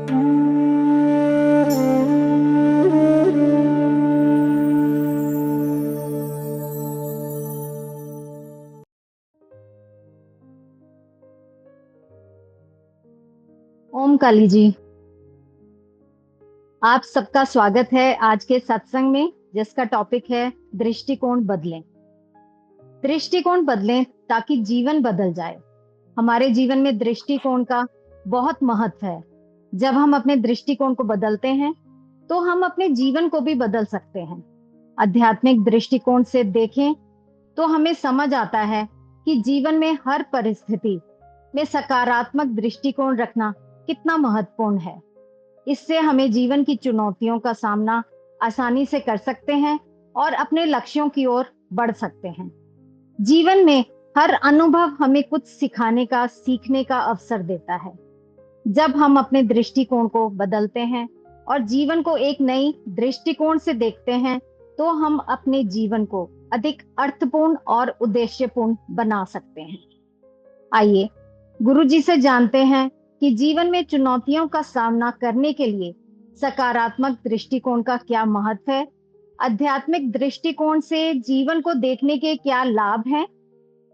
ओम काली जी, आप सबका स्वागत है आज के सत्संग में, जिसका टॉपिक है दृष्टिकोण बदलें। दृष्टिकोण बदलें ताकि जीवन बदल जाए। हमारे जीवन में दृष्टिकोण का बहुत महत्व है। जब हम अपने दृष्टिकोण को बदलते हैं तो हम अपने जीवन को भी बदल सकते हैं। आध्यात्मिक दृष्टिकोण से देखें तो हमें समझ आता है कि जीवन में हर परिस्थिति में सकारात्मक दृष्टिकोण रखना कितना महत्वपूर्ण है। इससे हमें जीवन की चुनौतियों का सामना आसानी से कर सकते हैं और अपने लक्ष्यों की ओर बढ़ सकते हैं। जीवन में हर अनुभव हमें कुछ सिखाने का, सीखने का अवसर देता है। जब हम अपने दृष्टिकोण को बदलते हैं और जीवन को एक नई दृष्टिकोण से देखते हैं, तो हम अपने जीवन को अधिक अर्थपूर्ण और उद्देश्यपूर्ण बना सकते हैं। आइए गुरु जी से जानते हैं कि जीवन में चुनौतियों का सामना करने के लिए सकारात्मक दृष्टिकोण का क्या महत्व है, आध्यात्मिक दृष्टिकोण से जीवन को देखने के क्या लाभ हैं,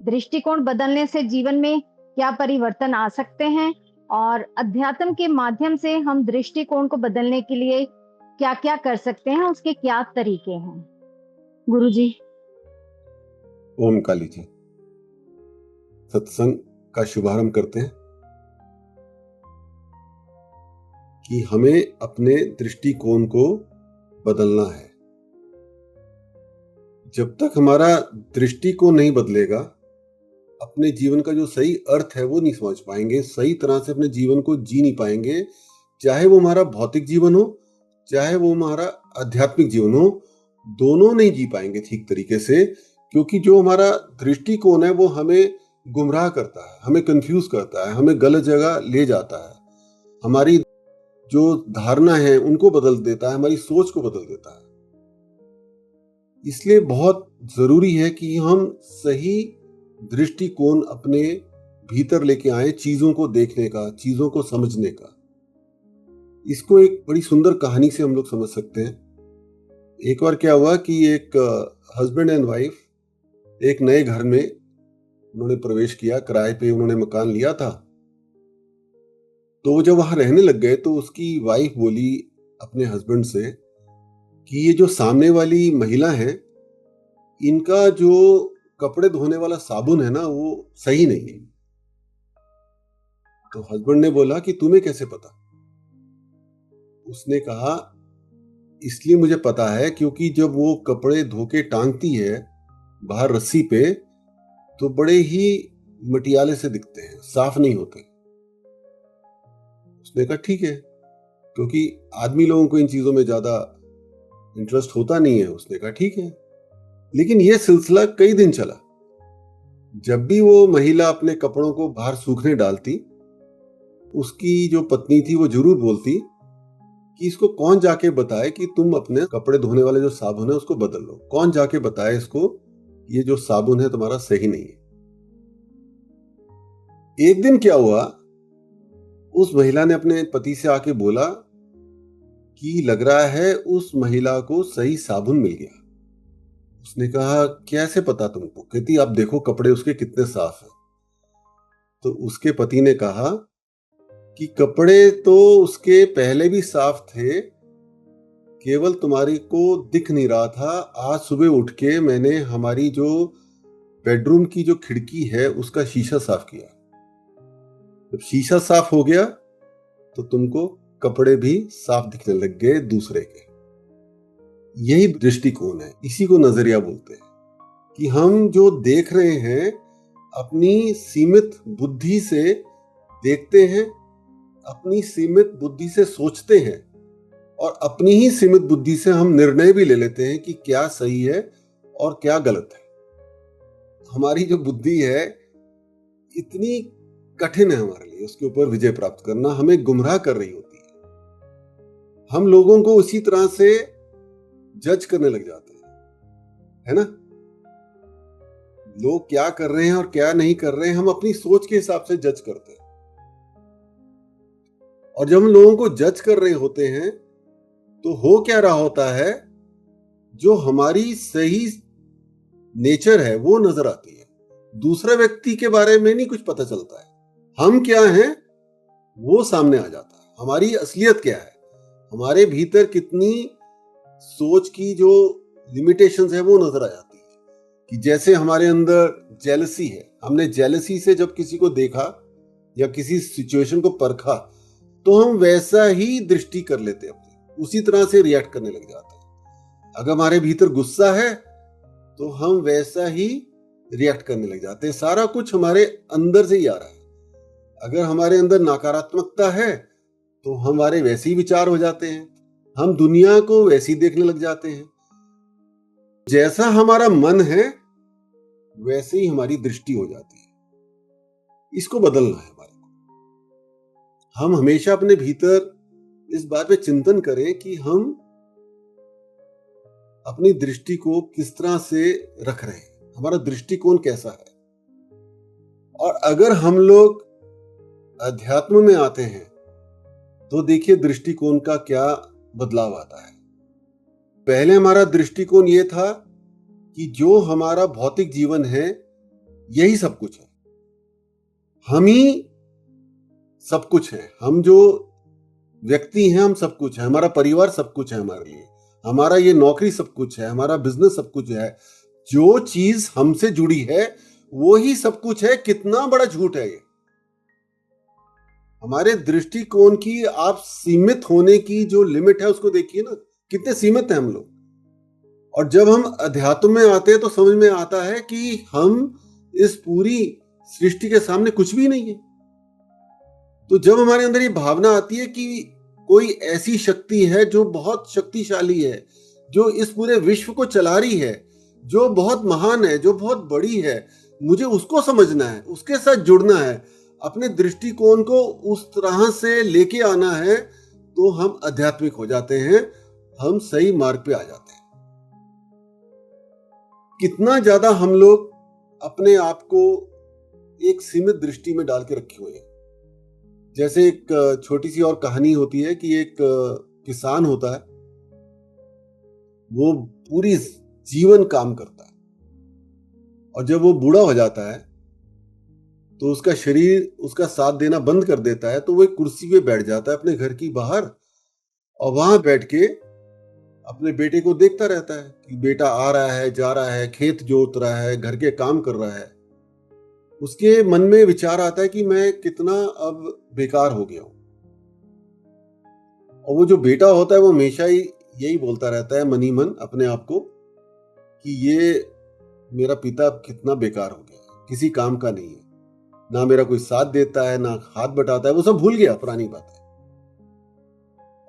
दृष्टिकोण बदलने से जीवन में क्या परिवर्तन आ सकते हैं, और अध्यात्म के माध्यम से हम दृष्टिकोण को बदलने के लिए क्या क्या कर सकते हैं, उसके क्या तरीके हैं। गुरु जी। ओम काली जी, सत्संग का शुभारंभ करते हैं कि हमें अपने दृष्टिकोण को बदलना है। जब तक हमारा दृष्टिकोण नहीं बदलेगा, अपने जीवन का जो सही अर्थ है वो नहीं समझ पाएंगे, सही तरह से अपने जीवन को जी नहीं पाएंगे। चाहे वो हमारा भौतिक जीवन हो, चाहे वो हमारा आध्यात्मिक जीवन हो, दोनों नहीं जी पाएंगे ठीक तरीके से, क्योंकि जो हमारा दृष्टिकोण है वो हमें गुमराह करता है, हमें कंफ्यूज करता है, हमें गलत जगह ले जाता है, हमारी जो धारणा है उनको बदल देता है, हमारी सोच को बदल देता है। इसलिए बहुत जरूरी है कि हम सही दृष्टिकोण अपने भीतर लेके आए, चीजों को देखने का, चीजों को समझने का। इसको एक बड़ी सुंदर कहानी से हम लोग समझ सकते हैं। एक बार क्या हुआ कि एक हस्बैंड एंड वाइफ एक नए घर में उन्होंने प्रवेश किया, किराए पे उन्होंने मकान लिया था। तो जब वहां रहने लग गए तो उसकी वाइफ बोली अपने हस्बैंड से कि ये जो सामने वाली महिला है, इनका जो कपड़े धोने वाला साबुन है ना, वो सही नहीं है। तो हस्बैंड ने बोला कि तुम्हें कैसे पता? उसने कहा इसलिए मुझे पता है क्योंकि जब वो कपड़े धो के टांगती है बाहर रस्सी पे, तो बड़े ही मटियाले से दिखते हैं, साफ नहीं होते। उसने कहा ठीक है, क्योंकि आदमी लोगों को इन चीजों में ज्यादा इंटरेस्ट होता नहीं है। उसने कहा ठीक है। लेकिन यह सिलसिला कई दिन चला। जब भी वो महिला अपने कपड़ों को बाहर सूखने डालती, उसकी जो पत्नी थी वो जरूर बोलती कि इसको कौन जाके बताए कि तुम अपने कपड़े धोने वाले जो साबुन है उसको बदल लो, कौन जाके बताए इसको ये जो साबुन है तुम्हारा सही नहीं है। एक दिन क्या हुआ, उस महिला ने अपने पति से आके बोला कि लग रहा है उस महिला को सही साबुन मिल गया। उसने कहा कैसे पता तुमको? कहती आप देखो कपड़े उसके कितने साफ हैं। तो उसके पति ने कहा कि कपड़े तो उसके पहले भी साफ थे, केवल तुम्हारी को दिख नहीं रहा था। आज सुबह उठ के मैंने हमारी जो बेडरूम की जो खिड़की है उसका शीशा साफ किया। जब शीशा साफ हो गया तो तुमको कपड़े भी साफ दिखने लग गए दूसरे के। यही दृष्टिकोण है, इसी को नजरिया बोलते हैं कि हम जो देख रहे हैं अपनी सीमित बुद्धि से देखते हैं, अपनी सीमित बुद्धि से सोचते हैं, और अपनी ही सीमित बुद्धि से हम निर्णय भी ले लेते हैं कि क्या सही है और क्या गलत है। हमारी जो बुद्धि है इतनी कठिन है हमारे लिए, उसके ऊपर विजय प्राप्त करना हमें गुमराह कर रही होती है। हम लोगों को उसी तरह से जज करने लग जाते हैं, है ना? लोग क्या कर रहे हैं और क्या नहीं कर रहे हैं, हम अपनी सोच के हिसाब से जज करते हैं। और जब हम लोगों को जज कर रहे होते हैं तो हो क्या रहा होता है, जो हमारी सही नेचर है वो नजर आती है, दूसरे व्यक्ति के बारे में नहीं कुछ पता चलता है। हम क्या हैं वो सामने आ जाता है, हमारी असलियत क्या है, हमारे भीतर कितनी सोच की जो लिमिटेशंस है वो नजर आ जाती है। कि जैसे हमारे अंदर जेलसी है, हमने जेलसी से जब किसी को देखा या किसी सिचुएशन को परखा तो हम वैसा ही दृष्टि कर लेते हैं, अपनी उसी तरह से रिएक्ट करने लग जाते हैं। अगर हमारे भीतर गुस्सा है तो हम वैसा ही रिएक्ट करने लग जाते हैं, सारा कुछ हमारे अंदर से ही आ रहा है। अगर हमारे अंदर नकारात्मकता है तो हमारे वैसे ही विचार हो जाते हैं, हम दुनिया को वैसे ही देखने लग जाते हैं। जैसा हमारा मन है वैसे ही हमारी दृष्टि हो जाती है। इसको बदलना है हमारे को। हम हमेशा अपने भीतर इस बात पे चिंतन करें कि हम अपनी दृष्टि को किस तरह से रख रहे हैं, हमारा दृष्टिकोण कैसा है। और अगर हम लोग अध्यात्म में आते हैं तो देखिए दृष्टिकोण का क्या बदलाव आता है। पहले हमारा दृष्टिकोण ये था कि जो हमारा भौतिक जीवन है यही सब कुछ है, हम ही सब कुछ है, हम जो व्यक्ति हैं हम सब कुछ है, हमारा परिवार सब कुछ है हमारे लिए, हमारा ये नौकरी सब कुछ है, हमारा बिजनेस सब कुछ है, जो चीज हमसे जुड़ी है वो ही सब कुछ है। कितना बड़ा झूठ है ये। हमारे दृष्टिकोण की आप सीमित होने की जो लिमिट है उसको देखिए ना, कितने सीमित हैं हम लोग। और जब हम अध्यात्म में आते हैं तो समझ में आता है कि हम इस पूरी सृष्टि के सामने कुछ भी नहीं है। तो जब हमारे अंदर ये भावना आती है कि कोई ऐसी शक्ति है जो बहुत शक्तिशाली है, जो इस पूरे विश्व को चला रही है, जो बहुत महान है, जो बहुत बड़ी है, मुझे उसको समझना है, उसके साथ जुड़ना है, अपने दृष्टिकोण को उस तरह से लेके आना है, तो हम आध्यात्मिक हो जाते हैं, हम सही मार्ग पे आ जाते हैं। कितना ज्यादा हम लोग अपने आप को एक सीमित दृष्टि में डाल के रखे हुए हैं। जैसे एक छोटी सी और कहानी होती है कि एक किसान होता है, वो पूरी जीवन काम करता है और जब वो बूढ़ा हो जाता है तो उसका शरीर उसका साथ देना बंद कर देता है, तो वो एक कुर्सी पे बैठ जाता है अपने घर की बाहर और वहां बैठ के अपने बेटे को देखता रहता है कि बेटा आ रहा है, जा रहा है, खेत जोत रहा है, घर के काम कर रहा है। उसके मन में विचार आता है कि मैं कितना अब बेकार हो गया हूं। और वो जो बेटा होता है वो हमेशा ही यही बोलता रहता है मनी मन अपने आप को कि ये मेरा पिता कितना बेकार हो गया, किसी काम का नहीं है, ना मेरा कोई साथ देता है, ना हाथ बटाता है, वो सब भूल गया पुरानी बात है।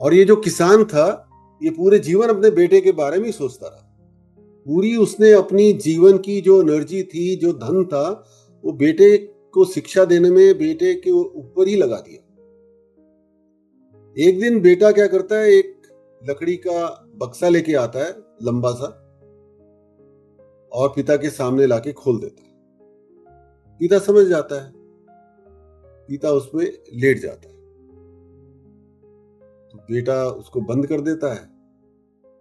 और ये जो किसान था ये पूरे जीवन अपने बेटे के बारे में ही सोचता रहा। पूरी उसने अपनी जीवन की जो एनर्जी थी, जो धन था, वो बेटे को शिक्षा देने में, बेटे के ऊपर ही लगा दिया। एक दिन बेटा क्या करता है, एक लकड़ी का बक्सा लेके आता है लंबा सा और पिता के सामने लाके खोल देता है। पिता समझ जाता है, पिता उसमें लेट जाता है, तो बेटा उसको बंद कर देता है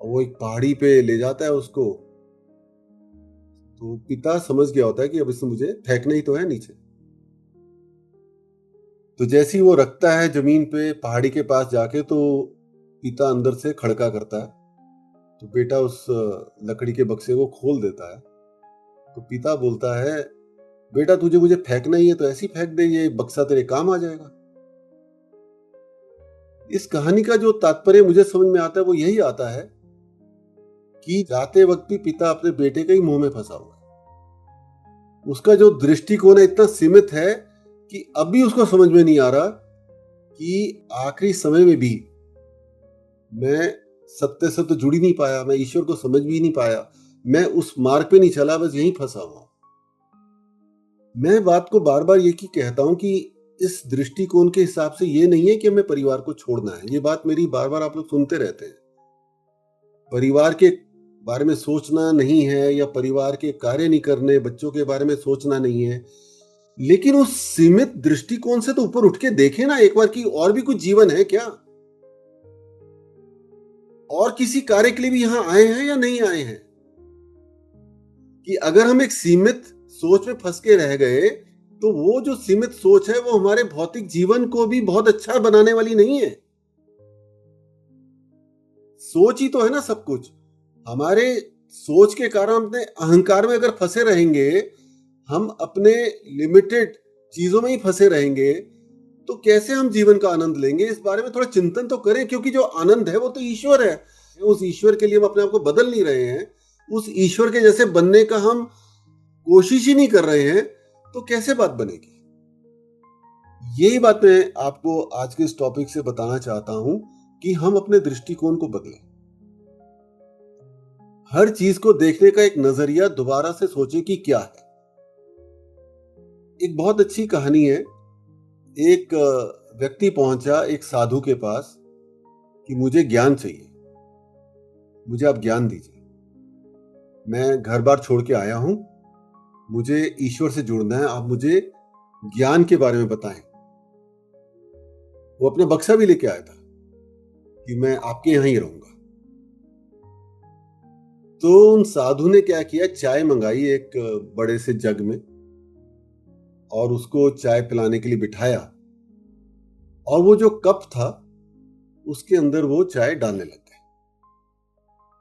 और वो एक पहाड़ी पे ले जाता है उसको। तो पिता समझ गया होता है कि अब इससे मुझे फेंकना ही तो है नीचे। तो जैसे ही वो रखता है जमीन पे पहाड़ी के पास जाके, तो पिता अंदर से खड़का करता है, तो बेटा उस लकड़ी के बक्से को खोल देता है। तो पिता बोलता है, बेटा तुझे मुझे फेंकना ही है तो ऐसे ही फेंक दे, ये बक्सा तेरे काम आ जाएगा। इस कहानी का जो तात्पर्य मुझे समझ में आता है वो यही आता है कि जाते वक्त भी पिता अपने बेटे के ही मुंह में फंसा हुआ है। उसका जो दृष्टिकोण है इतना सीमित है कि अभी उसको समझ में नहीं आ रहा कि आखिरी समय में भी मैं सत्य से तो जुड़ ही नहीं पाया, मैं ईश्वर को समझ भी नहीं पाया, मैं उस मार्ग पे नहीं चला, बस यहीं फंसा हुआ। मैं बात को बार बार ये की कहता हूं कि इस दृष्टिकोण के हिसाब से ये नहीं है कि हमें परिवार को छोड़ना है। ये बात मेरी बार बार आप लोग सुनते रहते हैं। परिवार के बारे में सोचना नहीं है या परिवार के कार्य नहीं करने, बच्चों के बारे में सोचना नहीं है, लेकिन उस सीमित दृष्टिकोण से तो ऊपर उठ के देखें ना एक बार कि और भी कुछ जीवन है क्या, और किसी कार्य के लिए भी यहां आए हैं या नहीं आए हैं। कि अगर हम एक सीमित सोच में फंस के रह गए तो वो जो सीमित सोच है वो हमारे भौतिक जीवन को भी बहुत अच्छा बनाने वाली नहीं है। सोच ही तो है ना सब कुछ। हमारे सोच के कारण अपने अहंकार में अगर फंसे रहेंगे, हम अपने लिमिटेड चीजों में ही फंसे रहेंगे, तो कैसे हम जीवन का आनंद लेंगे। इस बारे में थोड़ा चिंतन तो करें, क्योंकि जो आनंद है वो तो ईश्वर है। उस ईश्वर के लिए हम अपने आप को बदल नहीं रहे हैं, उस ईश्वर के जैसे बनने का हम कोशिश ही नहीं कर रहे हैं, तो कैसे बात बनेगी। यही बात मैं आपको आज के इस टॉपिक से बताना चाहता हूं कि हम अपने दृष्टिकोण को बदलें। हर चीज को देखने का एक नजरिया दोबारा से सोचें कि क्या है। एक बहुत अच्छी कहानी है। एक व्यक्ति पहुंचा एक साधु के पास कि मुझे ज्ञान चाहिए, मुझे आप ज्ञान दीजिए। मैं घर बार छोड़ के आया हूं, मुझे ईश्वर से जुड़ना है, आप मुझे ज्ञान के बारे में बताएं। वो अपना बक्सा भी लेके आया था कि मैं आपके यहां ही रहूंगा। तो उन साधु ने क्या किया, चाय मंगाई एक बड़े से जग में और उसको चाय पिलाने के लिए बिठाया, और वो जो कप था उसके अंदर वो चाय डालने लग गए।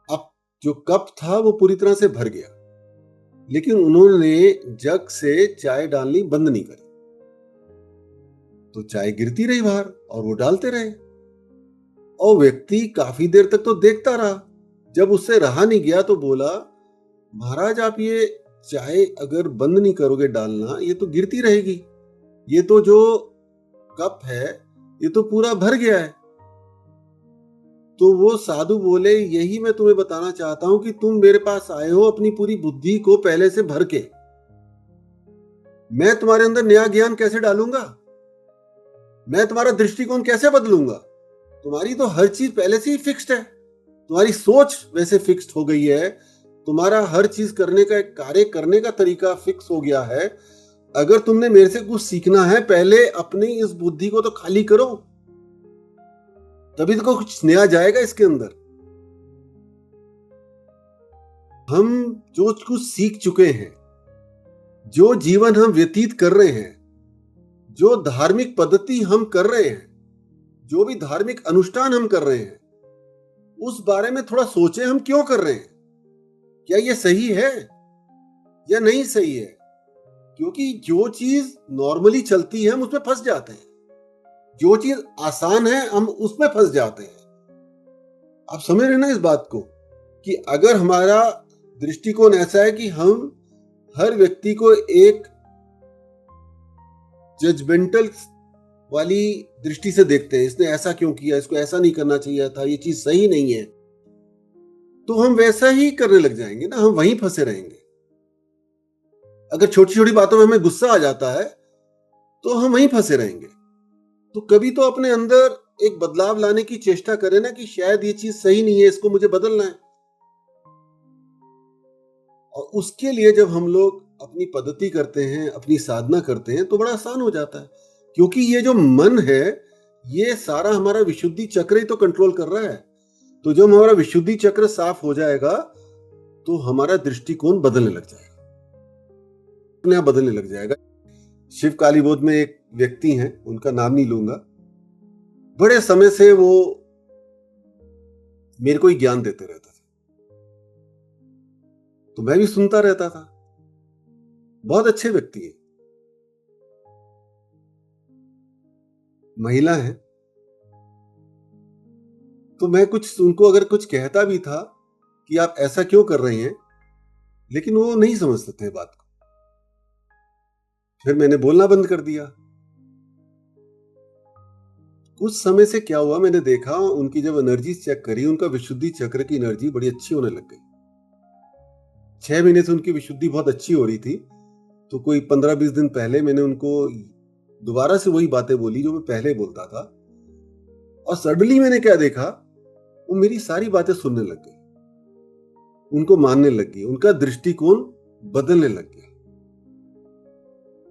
अब जो कप था वो पूरी तरह से भर गया, लेकिन उन्होंने जग से चाय डालनी बंद नहीं करी। तो चाय गिरती रही बाहर और वो डालते रहे, और व्यक्ति काफी देर तक तो देखता रहा। जब उससे रहा नहीं गया तो बोला, महाराज आप ये चाय अगर बंद नहीं करोगे डालना, ये तो गिरती रहेगी, ये तो जो कप है ये तो पूरा भर गया है। तो वो साधु बोले, यही मैं तुम्हें बताना चाहता हूं कि तुम मेरे पास आए हो अपनी पूरी बुद्धि को पहले से भर के, मैं तुम्हारे अंदर नया ज्ञान कैसे डालूंगा, मैं तुम्हारा दृष्टिकोण कैसे बदलूंगा। तुम्हारी तो हर चीज पहले से ही फिक्स्ड है, तुम्हारी सोच वैसे फिक्स्ड हो गई है, तुम्हारा हर चीज करने का, कार्य करने का तरीका फिक्स हो गया है। अगर तुमने मेरे से कुछ सीखना है, पहले अपनी इस बुद्धि को तो खाली करो, तभी तो कुछ नया जाएगा इसके अंदर। हम जो कुछ सीख चुके हैं, जो जीवन हम व्यतीत कर रहे हैं, जो धार्मिक पद्धति हम कर रहे हैं, जो भी धार्मिक अनुष्ठान हम कर रहे हैं, उस बारे में थोड़ा सोचें, हम क्यों कर रहे हैं, क्या ये सही है या नहीं सही है। क्योंकि जो चीज नॉर्मली चलती है हम उसमें फंस जाते हैं, जो चीज आसान है हम उसमें फंस जाते हैं। आप समझ रहे हैं ना इस बात को, कि अगर हमारा दृष्टिकोण ऐसा है कि हम हर व्यक्ति को एक जजमेंटल वाली दृष्टि से देखते हैं, इसने ऐसा क्यों किया, इसको ऐसा नहीं करना चाहिए था, ये चीज सही नहीं है, तो हम वैसा ही करने लग जाएंगे ना, हम वहीं फंसे रहेंगे। अगर छोटी छोटी बातों में हमें गुस्सा आ जाता है तो हम वहीं फंसे रहेंगे। तो कभी तो अपने अंदर एक बदलाव लाने की चेष्टा करें ना, कि शायद ये चीज सही नहीं है, इसको मुझे बदलना है। और उसके लिए जब हम लोग अपनी पद्धति करते हैं, अपनी साधना करते हैं, तो बड़ा आसान हो जाता है। क्योंकि ये जो मन है, ये सारा हमारा विशुद्धि चक्र ही तो कंट्रोल कर रहा है। तो जब हमारा विशुद्धि चक्र साफ हो जाएगा तो हमारा दृष्टिकोण बदलने लग जाएगा, अपने आप बदलने लग जाएगा। शिव कालीबोध में एक व्यक्ति हैं, उनका नाम नहीं लूंगा, बड़े समय से वो मेरे को ही ज्ञान देते रहते थे, तो मैं भी सुनता रहता था। बहुत अच्छे व्यक्ति है, महिला है। तो मैं कुछ उनको अगर कुछ कहता भी था कि आप ऐसा क्यों कर रहे हैं, लेकिन वो नहीं समझते थे बात को। फिर मैंने बोलना बंद कर दिया। कुछ समय से क्या हुआ, मैंने देखा उनकी जब एनर्जी चेक करी, उनका विशुद्धि चक्र की एनर्जी बड़ी अच्छी होने लग गई। 6 महीने से उनकी विशुद्धि बहुत अच्छी हो रही थी। तो कोई 15-20 दिन पहले मैंने उनको दोबारा से वही बातें बोली जो मैं पहले बोलता था, और सडनली मैंने क्या देखा, वो मेरी सारी बातें सुनने लग गई, उनको मानने लग गई, उनका दृष्टिकोण बदलने लग गया।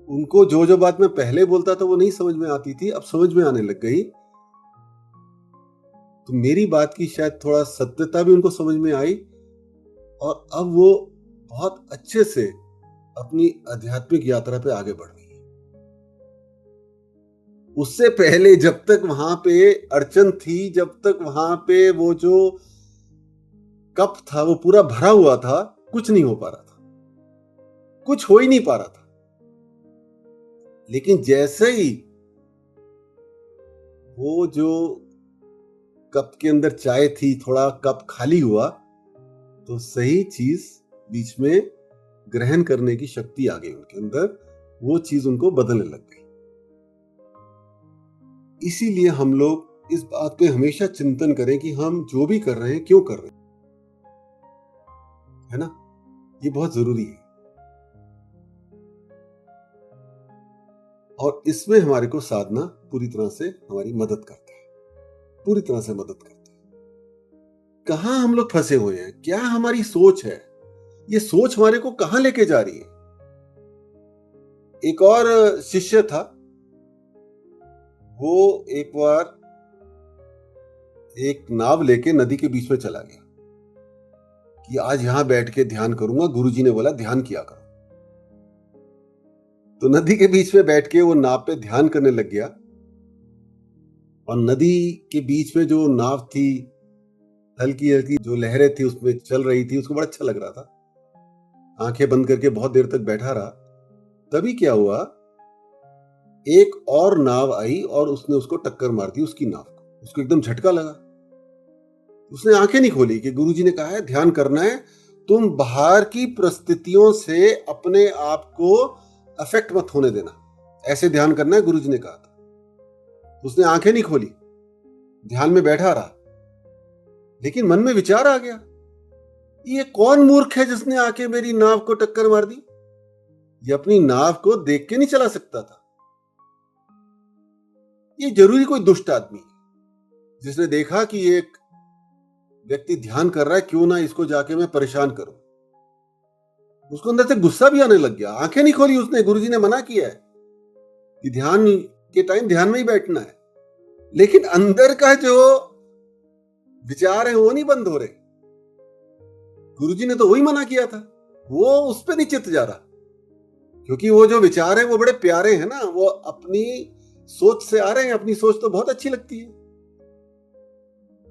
उनको जो जो बात मैं पहले बोलता था वो नहीं समझ में आती थी, अब समझ में आने लग गई। तो मेरी बात की शायद थोड़ा सत्यता भी उनको समझ में आई, और अब वो बहुत अच्छे से अपनी आध्यात्मिक यात्रा पे आगे बढ़ रही है। उससे पहले जब तक वहां पे अड़चन थी, जब तक वहां पे वो जो कप था वो पूरा भरा हुआ था, कुछ नहीं हो पा रहा था, कुछ हो ही नहीं पा रहा था। लेकिन जैसे ही वो जो कप के अंदर चाय थी, थोड़ा कप खाली हुआ, तो सही चीज बीच में ग्रहण करने की शक्ति आ गई उनके अंदर, वो चीज उनको बदलने लग गई। इसीलिए हम लोग इस बात पे हमेशा चिंतन करें कि हम जो भी कर रहे हैं क्यों कर रहे हैं, है ना? ये बहुत जरूरी है। और इसमें हमारे को साधना पूरी तरह से हमारी मदद करता है, पूरी तरह से मदद करता है। कहां हम लोग फंसे हुए हैं, क्या हमारी सोच है, ये सोच हमारे को कहां लेके जा रही है? एक और शिष्य था, वो एक बार एक नाव लेके नदी के बीच में चला गया कि आज यहां बैठ के ध्यान करूंगा, गुरुजी ने बोला ध्यान किया करो। तो नदी के बीच में बैठ के वो नाव पे ध्यान करने लग गया, और नदी के बीच में जो नाव थी, हल्की हल्की जो लहरें थी उसमें चल रही थी, उसको बड़ा अच्छा लग रहा था। आंखें बंद करके बहुत देर तक बैठा रहा। तभी क्या हुआ, एक और नाव आई और उसने उसको टक्कर मार दी, उसकी नाव को। उसको एकदम झटका लगा। उसने आंखें नहीं खोली कि गुरुजी ने कहा है ध्यान करना है, तुम बाहर की परिस्थितियों से अपने आप को अफेक्ट मत होने देना, ऐसे ध्यान करना है, गुरुजी ने कहा था। उसने आंखें नहीं खोली, ध्यान में बैठा रहा। लेकिन मन में विचार आ गया, ये कौन मूर्ख है जिसने आके मेरी नाव को टक्कर मार दी? ये अपनी नाव को देख के नहीं चला सकता था। ये जरूरी कोई दुष्ट आदमी है जिसने देखा कि एक व्यक्ति ध्यान कर रहा है, क्यों ना इसको जाके मैं परेशान करूं। उसको अंदर से गुस्सा भी आने लग गया। आंखें नहीं खोली उसने, गुरुजी ने मना किया है कि ध्यान के टाइम ध्यान में ही बैठना है, लेकिन अंदर का जो विचार है वो नहीं बंद हो रहे। गुरुजी ने तो वही मना किया था, वो उस पर नहीं चित्त जा रहा, क्योंकि वो जो विचार है वो बड़े प्यारे हैं ना, वो अपनी सोच से आ रहे हैं, अपनी सोच तो बहुत अच्छी लगती है।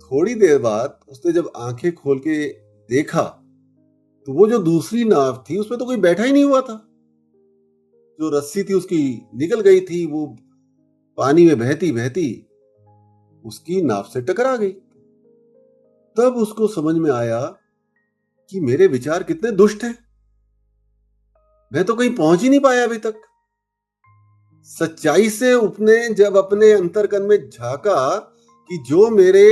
थोड़ी देर बाद उसने जब आंखें खोल के देखा तो वो जो दूसरी नाव थी उसमें तो कोई बैठा ही नहीं हुआ था। जो रस्सी थी उसकी निकल गई थी, वो पानी में बहती बहती उसकी नाव से टकरा गई। तब उसको समझ में आया कि मेरे विचार कितने दुष्ट हैं, मैं तो कहीं पहुंच ही नहीं पाया अभी तक। सच्चाई से उसने जब अपने अंतर्कन में झांका कि जो मेरे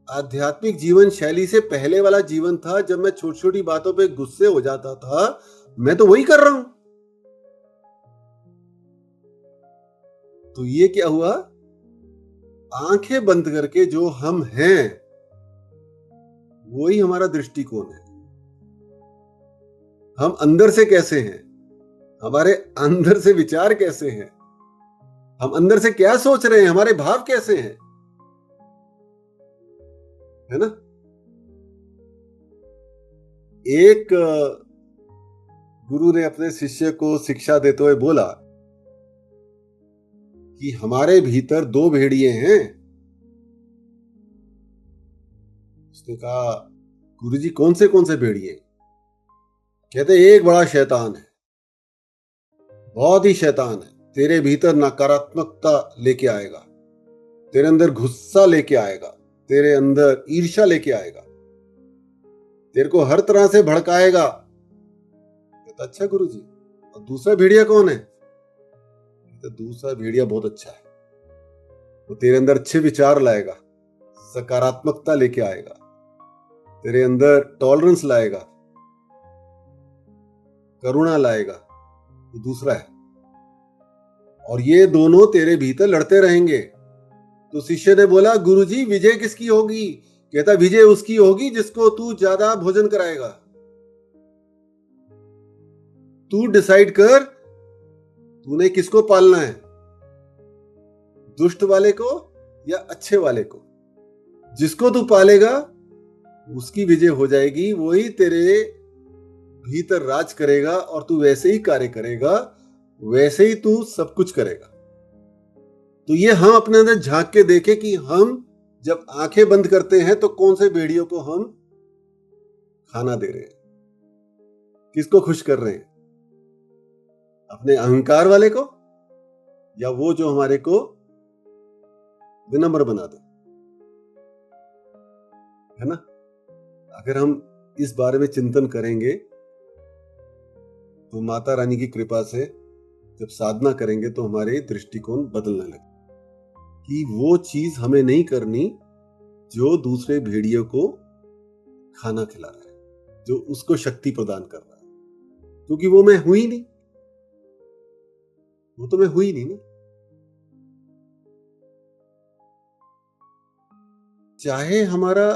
आध्यात्मिक जीवन शैली से पहले वाला जीवन था, जब मैं छोटी छोटी बातों पे गुस्से हो जाता था, मैं तो वही कर रहा हूं। तो ये क्या हुआ, आंखें बंद करके जो हम हैं वही हमारा दृष्टिकोण है। हम अंदर से कैसे हैं, हमारे अंदर से विचार कैसे हैं, हम अंदर से क्या सोच रहे हैं, हमारे भाव कैसे हैं, है ना? एक गुरु ने अपने शिष्य को शिक्षा देते हुए बोला कि हमारे भीतर दो भेड़िए हैं। उसने कहा गुरुजी कौन से भेड़िए? कहते एक बड़ा शैतान है, बहुत ही शैतान है, तेरे भीतर नकारात्मकता लेके आएगा, तेरे अंदर गुस्सा लेके आएगा, तेरे अंदर ईर्ष्या लेके आएगा, तेरे को हर तरह से भड़काएगा। कहता अच्छा गुरुजी, और दूसरा भेड़िया कौन है? कहता दूसरा भेड़िया बहुत अच्छा है, वो तेरे अंदर अच्छे विचार लाएगा, सकारात्मकता लेके आएगा, तेरे अंदर टॉलरेंस लाएगा, करुणा लाएगा। वो दूसरा है, और ये दोनों तेरे भीतर लड़ते रहेंगे। तो शिष्य ने बोला गुरुजी विजय किसकी होगी? कहता विजय उसकी होगी जिसको तू ज्यादा भोजन कराएगा। तू डिसाइड कर तूने किसको पालना है, दुष्ट वाले को या अच्छे वाले को? जिसको तू पालेगा उसकी विजय हो जाएगी, वही तेरे भीतर राज करेगा और तू वैसे ही कार्य करेगा, वैसे ही तू सब कुछ करेगा। तो ये हम अपने अंदर झांक के देखें कि हम जब आंखें बंद करते हैं तो कौन से भेड़ियों को हम खाना दे रहे हैं, किसको खुश कर रहे हैं, अपने अहंकार वाले को या वो जो हमारे को विनम्र बना दे, है ना? अगर हम इस बारे में चिंतन करेंगे तो माता रानी की कृपा से जब साधना करेंगे तो हमारे दृष्टिकोण बदलने लगे कि वो चीज हमें नहीं करनी जो दूसरे भेड़ियों को खाना खिला रहा है, जो उसको शक्ति प्रदान कर रहा है, क्योंकि वो मैं हुई नहीं, वो तो मैं हुई नहीं ना। चाहे हमारा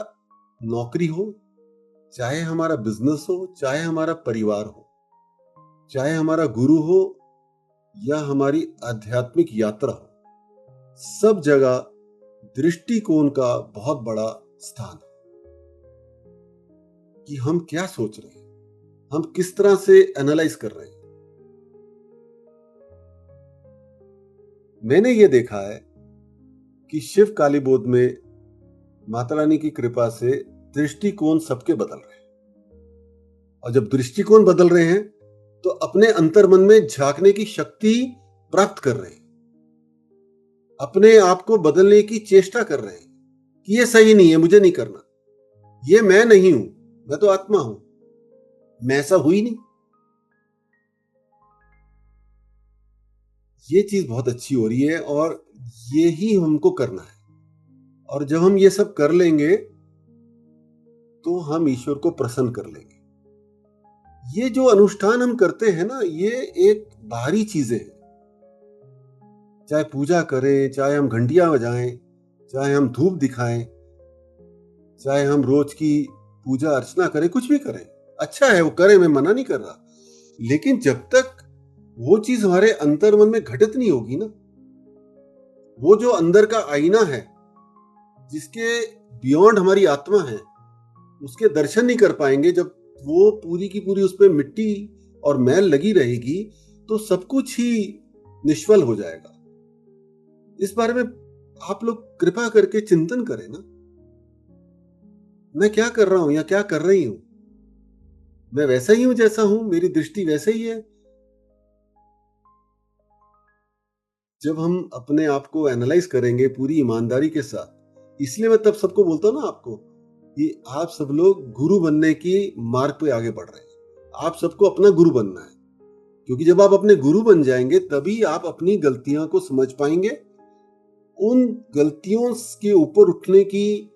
नौकरी हो, चाहे हमारा बिजनेस हो, चाहे हमारा परिवार हो, चाहे हमारा गुरु हो या हमारी आध्यात्मिक यात्रा हो, सब जगह दृष्टिकोण का बहुत बड़ा स्थान है कि हम क्या सोच रहे हैं, हम किस तरह से एनालाइज कर रहे हैं। मैंने ये देखा है कि शिव कालीबोध में माता रानी की कृपा से दृष्टिकोण सबके बदल रहे हैं, और जब दृष्टिकोण बदल रहे हैं तो अपने अंतर्मन में झांकने की शक्ति प्राप्त कर रहे हैं, अपने आप को बदलने की चेष्टा कर रहे हैं कि ये सही नहीं है, मुझे नहीं करना, ये मैं नहीं हूं, मैं तो आत्मा हूं, मैं ऐसा हुई नहीं। ये चीज बहुत अच्छी हो रही है और ये ही हमको करना है। और जब हम ये सब कर लेंगे तो हम ईश्वर को प्रसन्न कर लेंगे। ये जो अनुष्ठान हम करते हैं ना, ये एक बाहरी चीजें हैं, चाहे पूजा करें, चाहे हम घंटियां बजाएं, चाहे हम धूप दिखाएं, चाहे हम रोज की पूजा अर्चना करें, कुछ भी करें, अच्छा है वो करें, मैं मना नहीं कर रहा, लेकिन जब तक वो चीज हमारे अंतर्मन में घटित नहीं होगी ना, वो जो अंदर का आईना है जिसके बियॉन्ड हमारी आत्मा है, उसके दर्शन नहीं कर पाएंगे, जब वो पूरी की पूरी उस पर मिट्टी और मैल लगी रहेगी तो सब कुछ ही निष्फल हो जाएगा। इस बारे में आप लोग कृपा करके चिंतन करें ना, मैं क्या कर रहा हूं या क्या कर रही हूं, मैं वैसा ही हूं जैसा हूं, मेरी दृष्टि वैसे ही है। जब हम अपने आप को एनालाइज करेंगे पूरी ईमानदारी के साथ, इसलिए मैं तब सबको बोलता हूं ना आपको कि आप सब लोग गुरु बनने की मार्ग पे आगे बढ़ रहे हैं, आप सबको अपना गुरु बनना है, क्योंकि जब आप अपने गुरु बन जाएंगे तभी आप अपनी गलतियों को समझ पाएंगे, उन गलतियों के ऊपर उठने की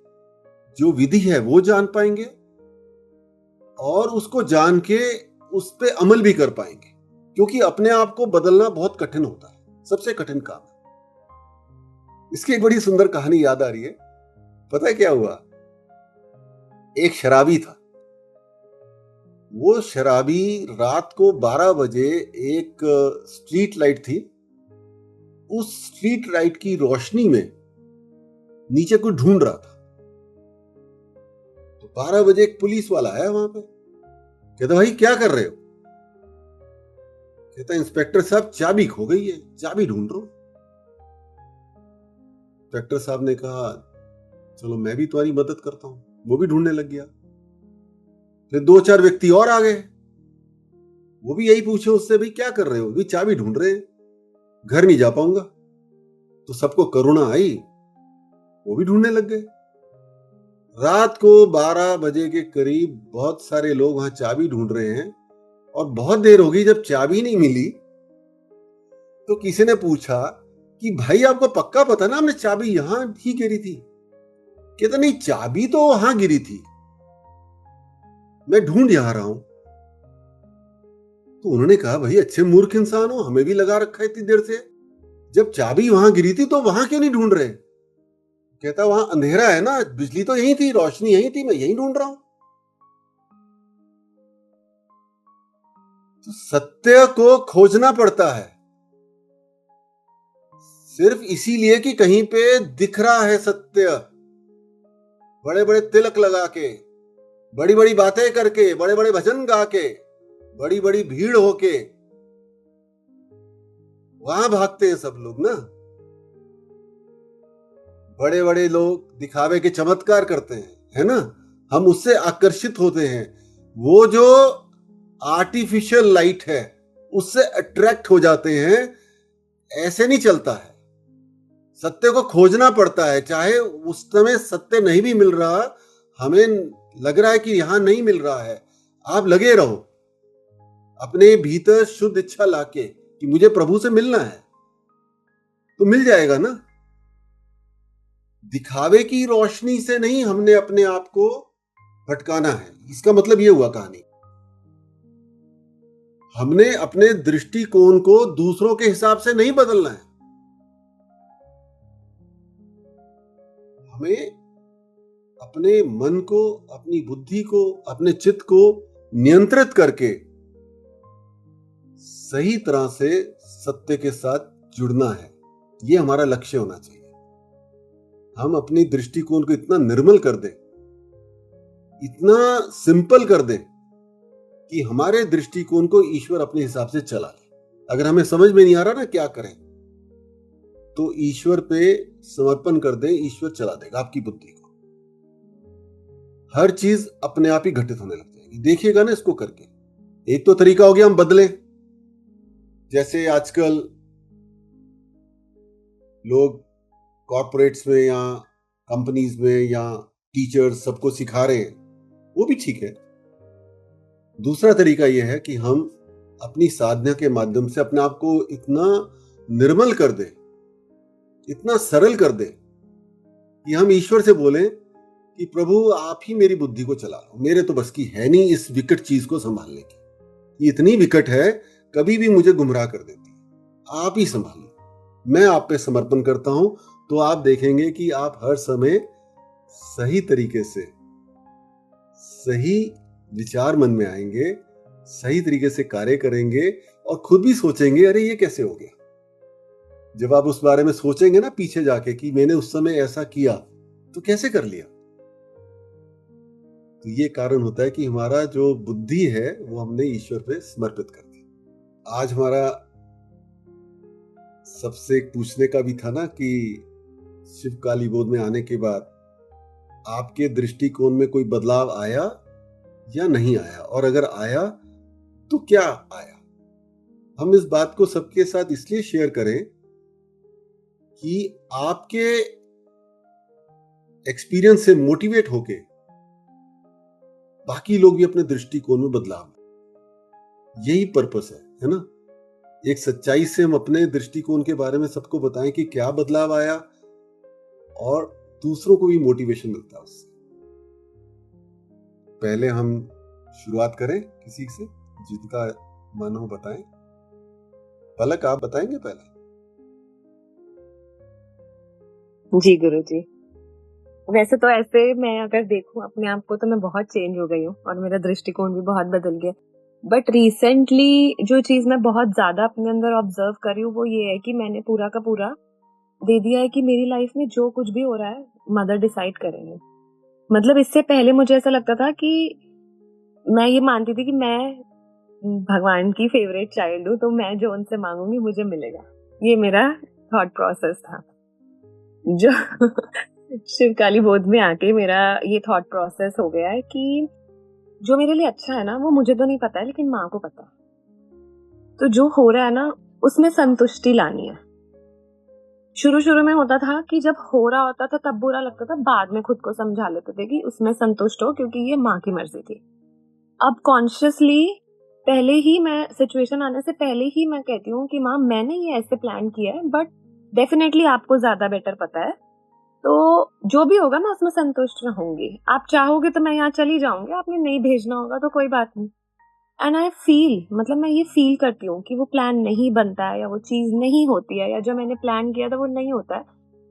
जो विधि है वो जान पाएंगे और उसको जान के उस पे अमल भी कर पाएंगे, क्योंकि अपने आप को बदलना बहुत कठिन होता है, सबसे कठिन काम है। इसकी एक बड़ी सुंदर कहानी याद आ रही है। पता है क्या हुआ? एक शराबी था, वो शराबी रात को 12 बजे एक स्ट्रीट लाइट थी, उस स्ट्रीट लाइट की रोशनी में नीचे कुछ ढूंढ रहा था। तो 12 बजे एक पुलिस वाला आया वहां पे, कहता भाई क्या कर रहे हो? कहता इंस्पेक्टर साहब चाबी खो गई है, चाबी ढूंढ रहा हूं। इंस्पेक्टर साहब ने कहा चलो मैं भी तुम्हारी मदद करता हूं। वो भी ढूंढने लग गया। फिर 2-4 व्यक्ति और आ गए, वो भी यही पूछे उससे भाई क्या कर रहे हो? भी चाबी ढूंढ रहे हैं, घर नहीं जा पाऊंगा। तो सबको करुणा आई, वो भी ढूंढने लग गए। रात को 12 बजे के करीब बहुत सारे लोग वहां चाबी ढूंढ रहे हैं और बहुत देर हो गई। जब चाबी नहीं मिली तो किसी ने पूछा कि भाई आपको पक्का पता ना हमने चाबी यहां ही गिरी थी? कहता नहीं, चाबी तो वहां गिरी थी, मैं ढूंढ यहां रहा हूं। तो उन्होंने कहा भाई अच्छे मूर्ख इंसान हो, हमें भी लगा रखा है इतनी देर से, जब चाबी वहां गिरी थी तो वहां क्यों नहीं ढूंढ रहे? कहता वहां अंधेरा है ना, बिजली तो यही थी, रोशनी यही थी, मैं यही ढूंढ रहा हूं। तो सत्य को खोजना पड़ता है, सिर्फ इसीलिए कि कहीं पे दिख रहा है सत्य, बड़े बड़े तिलक लगा के, बड़ी बड़ी बातें करके, बड़े बड़े भजन गा के, बड़ी बड़ी भीड़ होके वहां भागते हैं सब लोग ना। बड़े बड़े लोग दिखावे के चमत्कार करते हैं, है ना, हम उससे आकर्षित होते हैं। वो जो आर्टिफिशियल लाइट है उससे अट्रैक्ट हो जाते हैं। ऐसे नहीं चलता है, सत्य को खोजना पड़ता है। चाहे उस समय सत्य नहीं भी मिल रहा, हमें लग रहा है कि यहां नहीं मिल रहा है, आप लगे रहो अपने भीतर शुद्ध इच्छा लाके कि मुझे प्रभु से मिलना है, तो मिल जाएगा ना। दिखावे की रोशनी से नहीं हमने अपने आप को भटकाना है, इसका मतलब यह हुआ कहानी। हमने अपने दृष्टिकोण को दूसरों के हिसाब से नहीं बदलना है। हमें अपने मन को, अपनी बुद्धि को, अपने चित्त को नियंत्रित करके सही तरह से सत्य के साथ जुड़ना है। यह हमारा लक्ष्य होना चाहिए। हम अपनी दृष्टिकोण को इतना निर्मल कर दें, इतना सिंपल कर दें कि हमारे दृष्टिकोण को ईश्वर अपने हिसाब से चला ले। अगर हमें समझ में नहीं आ रहा ना क्या करें, तो ईश्वर पे समर्पण कर दें, ईश्वर चला देगा आपकी बुद्धि को। हर चीज अपने आप ही घटित होने लग जाएगी, देखिएगा ना इसको करके। एक तो तरीका हो गया हम बदलें, जैसे आजकल लोग कॉर्पोरेट्स में या कंपनीज में या टीचर्स सबको सिखा रहे हैं, वो भी ठीक है। दूसरा तरीका यह है कि हम अपनी साधना के माध्यम से अपने आप को इतना निर्मल कर दे, इतना सरल कर दे कि हम ईश्वर से बोलें कि प्रभु आप ही मेरी बुद्धि को चला लो, मेरे तो बस की है नहीं इस विकट चीज को संभालने की। ये इतनी विकट है, कभी भी मुझे गुमराह कर देती है, आप ही संभालिए। मैं आप पे समर्पण करता हूं, तो आप देखेंगे कि आप हर समय सही तरीके से, सही विचार मन में आएंगे, सही तरीके से कार्य करेंगे और खुद भी सोचेंगे अरे ये कैसे हो गया। जब आप उस बारे में सोचेंगे ना पीछे जाके कि मैंने उस समय ऐसा किया तो कैसे कर लिया, तो ये कारण होता है कि हमारा जो बुद्धि है वो हमने ईश्वर पे समर्पित कर दी। आज हमारा सबसे पूछने का भी था ना कि शिव काली बोध में आने के बाद आपके दृष्टिकोण में कोई बदलाव आया या नहीं आया, और अगर आया तो क्या आया। हम इस बात को सबके साथ इसलिए शेयर करें कि आपके एक्सपीरियंस से मोटिवेट होके बाकी लोग भी अपने दृष्टिकोण में बदलाव, यही पर्पस है ना। एक सच्चाई से हम अपने दृष्टिकोण के बारे में सबको बताएं कि क्या बदलाव आया, और दूसरों को भी मोटिवेशन मिलता है उससे। पहले हम शुरुआत करें किसी से, जिनका मन हो बताएं। पलक आप बताएंगे पहले? जी गुरुजी, वैसे तो ऐसे मैं अगर देखूं अपने आप को तो मैं बहुत चेंज हो गई हूँ और मेरा दृष्टिकोण भी बहुत बदल गया। बट रिसेंटली जो चीज मैं बहुत ज्यादा अपने अंदर ऑब्जर्व कर रही हूँ वो ये है कि मैंने पूरा का पूरा दे दिया है कि मेरी लाइफ में जो कुछ भी हो रहा है मदर डिसाइड करेंगे। मतलब इससे पहले मुझे ऐसा लगता था कि मैं ये मानती थी कि मैं भगवान की फेवरेट चाइल्ड हूँ, तो मैं जो उनसे मांगूंगी मुझे मिलेगा। ये मेरा थॉट प्रोसेस था। जो शिव काली बोध में आके मेरा ये थॉट प्रोसेस हो गया है कि जो मेरे लिए अच्छा है ना वो मुझे तो नहीं पता है, लेकिन माँ को पता है। तो जो हो रहा है ना उसमें संतुष्टि लानी है। शुरू में होता था कि जब हो रहा होता था तब बुरा लगता था, बाद में खुद को समझा लेते थे कि उसमें संतुष्ट हो क्योंकि ये माँ की मर्जी थी। अब कॉन्शियसली पहले ही मैं सिचुएशन आने से पहले ही मैं कहती हूँ कि माँ मैंने ये ऐसे प्लान किया है, बट डेफिनेटली आपको ज्यादा बेटर पता है, तो जो भी होगा मैं उसमें संतुष्ट रहूंगी। आप चाहोगे तो मैं यहाँ चली जाऊंगी, आपने नहीं भेजना होगा तो कोई बात नहीं। एंड आई फील, मतलब मैं ये फील करती हूँ कि वो प्लान नहीं बनता है या वो चीज नहीं होती है या जो मैंने प्लान किया था वो नहीं होता है,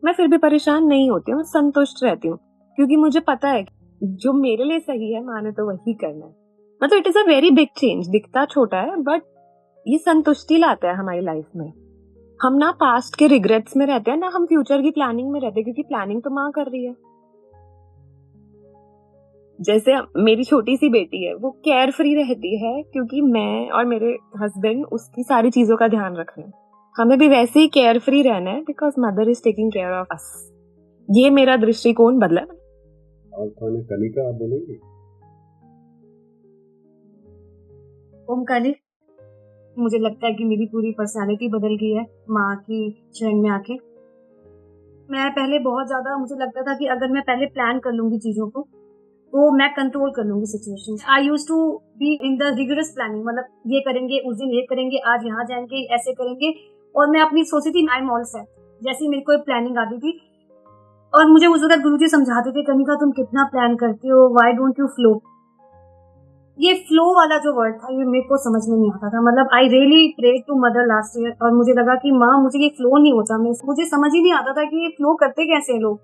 मैं फिर भी परेशान नहीं होती हूँ, संतुष्ट रहती हूँ, क्योंकि मुझे पता है जो मेरे लिए सही है माँ ने तो वही करना है। मतलब it is a very big change, दिखता छोटा है बट ये संतुष्टि लाता है हमारी लाइफ में। हम ना पास्ट के रिग्रेट्स में रहते हैं ना हम फ्यूचर की प्लानिंग में रहते हैं, क्योंकि प्लानिंग तो माँ कर रही है। जैसे मेरी छोटी सी बेटी है, वो केयर फ्री रहती है क्योंकि मैं और मेरे हस्बैंड उसकी सारी चीजों का ध्यान रख रहे हैं। हमें भी वैसे ही केयर फ्री रहना है because mother is taking care of us. ये मेरा दृष्टिकोण बदला है। और कनिका, आप बोलेंगे? ओमकाली, मुझे लगता है कि मेरी पूरी पर्सनालिटी बदल गई है माँ की शरण में आके। मैं पहले बहुत ज्यादा, मुझे लगता था कि अगर मैं पहले प्लान कर लूंगी चीजों को तो मैं कंट्रोल कर लूंगी situation. I use to be in the rigorous planning, मतलब ये करेंगे उस दिन, ये करेंगे आज, यहाँ जाएंगे, ऐसे करेंगे। और मैं अपनी सोचती थी आई एम ऑल सेट, जैसी मेरी कोई प्लानिंग आती थी। और मुझे उस वक्त गुरुजी समझाते थे, कनिका तुम कितना प्लान करती हो, व्हाई डोंट यू फ्लो। ये फ्लो वाला जो वर्ड था ये मेरे को समझ में नहीं आता था। मतलब I really prayed to mother last year और मुझे लगा कि माँ मुझे ये फ्लो नहीं होता, मुझे समझ ही नहीं आता था कि ये फ्लो करते कैसे हैं लोग।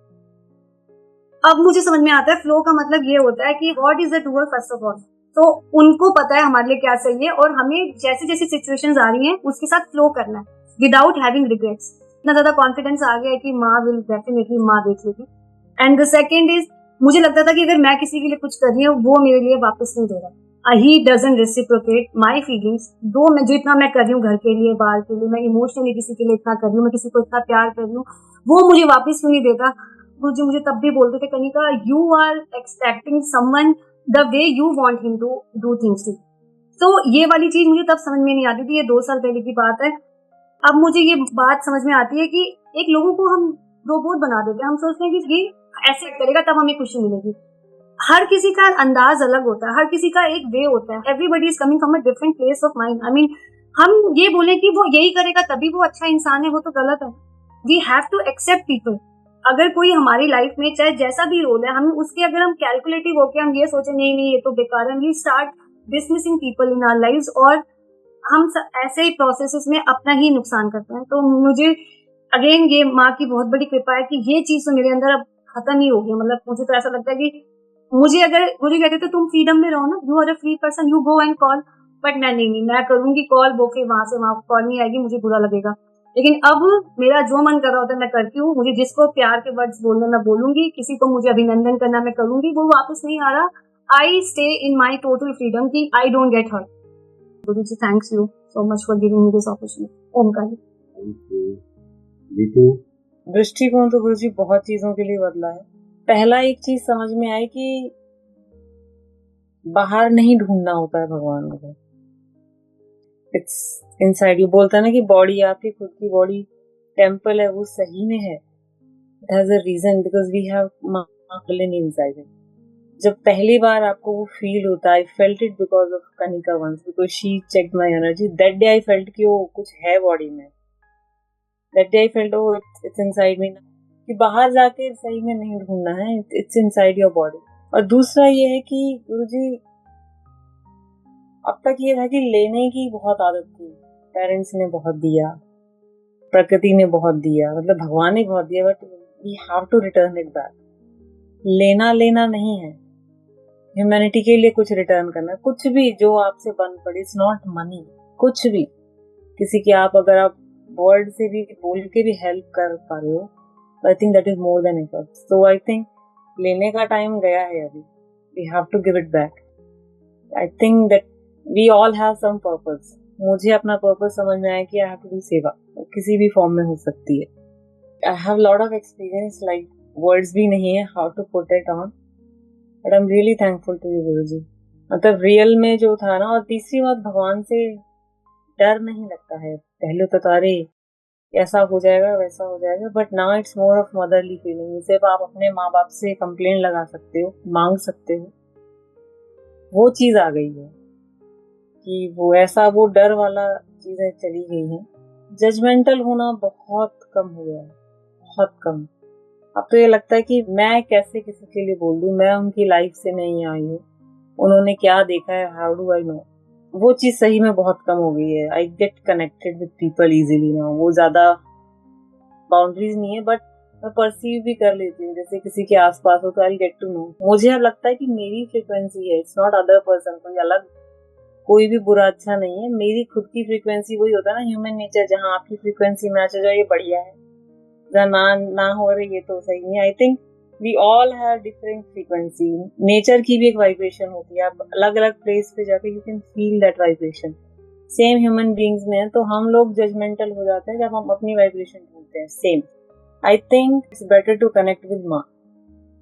अब मुझे समझ में आता है फ्लो का मतलब ये होता है कि what is the doer first of all. तो उनको पता है हमारे लिए क्या सही है और हमें जैसी जैसी सिचुएशंस आ रही हैं उसके साथ फ्लो करना है विदाउट हैविंग रिग्रेट्स। इतना ज्यादा कॉन्फिडेंस आ गया है कि माँ विल डेफिनेटली माँ देख लेगी। एंड द सेकेंड इज, मुझे लगता था कि अगर मैं किसी के लिए कुछ कर रही हूँ वो मेरे लिए वापस नहीं दे रहा। He doesn't reciprocate my feelings। दो मैं जितना मैं कर रही हूँ घर के लिए, बाहर के लिए, मैं इमोशनली किसी के लिए इतना कर रही हूँ, मैं किसी को इतना प्यार कर रही हूँ, वो मुझे वापस क्यों नहीं देता। गुरुजी मुझे तब भी बोलते थे, Kanika you are expecting someone the way you want him to do things too. तो ये वाली चीज मुझे तब समझ में नहीं आती थी, ये 2 साल पहले की बात है। अब मुझे ये बात समझ में आती है कि एक लोगों को हम रोबोट बना देते हैं, हम सोचते हैं कि ये ऐसे करेगा तब हमें खुशी मिलेगी। हर किसी का अंदाज अलग होता है, हर किसी का एक वे होता है। Everybody is coming from a different place of mind. I mean हम ये बोले कि वो यही करेगा तभी वो अच्छा इंसान है, वो तो गलत है। We have to accept people. अगर कोई हमारी लाइफ में चाहे जैसा भी रोल है, हम उसके अगर हम कैलकुलेटिव होके हम ये सोचे नहीं नहीं ये तो बेकार है, we start dismissing people in our lives और हम ऐसे ही प्रोसेसेस में अपना ही नुकसान करते हैं। तो मुझे अगेन ये माँ की बहुत बड़ी कृपा है कि ये चीज तो मेरे अंदर अब खत्म ही हो गई। मतलब मुझे तो ऐसा लगता है कि मुझे अगर मुझे कहते तो तुम फ्रीडम में रहो ना, you are a free person, you go and call. But मैं नहीं, मैं करूंगी कॉल, वो फिर वहां से वहां कॉल नहीं आएगी, मुझे बुरा लगेगा। लेकिन अब मेरा जो मन कर रहा होता है मैं करती हूँ। मुझे जिसको प्यार के वर्ड्स बोलने मैं बोलूंगी, किसी को मुझे अभिनंदन करना मैं करूंगी, वो वापस नहीं आ रहा। I stay in my total freedom की I don't get hurt. Guru ji thanks you so much for giving me this opportunity. Omkar दृष्टिकोण तो गुरु जी बहुत चीजों के लिए बदला है। पहला एक चीज समझ में आई कि बाहर नहीं ढूंढना होता है भगवान को, इट्स इनसाइड यू। बोलता है ना कि बॉडी, आपकी खुद की बॉडी टेम्पल है, वो सही में है। It has a reason because we have मार्केलिन इनसाइड। जब पहली बार आपको वो फील होता है, I felt it because of Kanika once, because she checked my energy. That day I felt कि वो कुछ है बॉडी में। That day I felt oh it's inside me, कि बाहर जाके सही में नहीं ढूंढना है, इट्स इनसाइड योर बॉडी। और दूसरा ये है कि गुरुजी अब तक ये था कि लेने की बहुत आदत थी। पेरेंट्स ने बहुत दिया, प्रकृति ने बहुत दिया, मतलब भगवान ने बहुत दिया, but we have to return it back. लेना नहीं है, ह्यूमैनिटी के लिए कुछ रिटर्न करना। कुछ भी जो आपसे बन पड़े, इट्स नॉट मनी, कुछ भी किसी की आप अगर आप वर्ड से भी बोल के भी हेल्प कर पा रहे हो, I think that is more than enough. So I think लेने का टाइम गया है अभी, we have to give it back. I think that we all have some purpose. मुझे अपना पर्पस समझ में आया कि आई हैव टू डू सेवा, किसी भी फॉर्म में हो सकती है। I have lot of experience, like words भी नहीं है how to put it on, but I am really thankful to you Guruji. मतलब रियल में जो था ना। और तीसरी बात, भगवान से डर नहीं लगता है। पहले तो तारे ऐसा हो जाएगा वैसा हो जाएगा, but now it's more of motherly feeling. सिर्फ आप अपने माँ बाप से कंप्लेंट लगा सकते हो, मांग सकते हो, वो चीज आ गई है कि वो ऐसा, वो डर वाला चीजें चली गई हैं। जजमेंटल होना बहुत कम हो गया है, बहुत कम। अब तो ये लगता है कि मैं कैसे किसी के लिए बोल दूं, मैं उनकी लाइफ से नहीं आई हूँ, उन्होंने क्या देखा है, हाउ डू आई नो। वो चीज सही में बहुत कम हो गई है। I get connected with people easily now. वो ज्यादा बाउंड्रीज नहीं है, बट मैं परसीव भी कर लेती हूँ। जैसे किसी के आसपास हो तो आई गेट टू नो। मुझे अब लगता है कि मेरी फ्रीक्वेंसी है, इट्स नॉट अदर पर्सन। कोई भी बुरा अच्छा नहीं है, मेरी खुद की फ्रीक्वेंसी वही होता है ना, ह्यूमन नेचर, जहाँ आपकी फ्रीक्वेंसी मैच हो जाए ये बढ़िया है, जहाँ ना हो रही ये तो सही नहीं। I think we all have different frequency, nature की भी एक वाइब्रेशन होती है, आप अलग अलग प्लेस पे जाके you can feel that vibration. Same human beings में है, तो हम लोग जजमेंटल हो जाते हैं जब हम अपनी वाइब्रेशन ढूंढते हैं same. I think it's better to connect with माँ।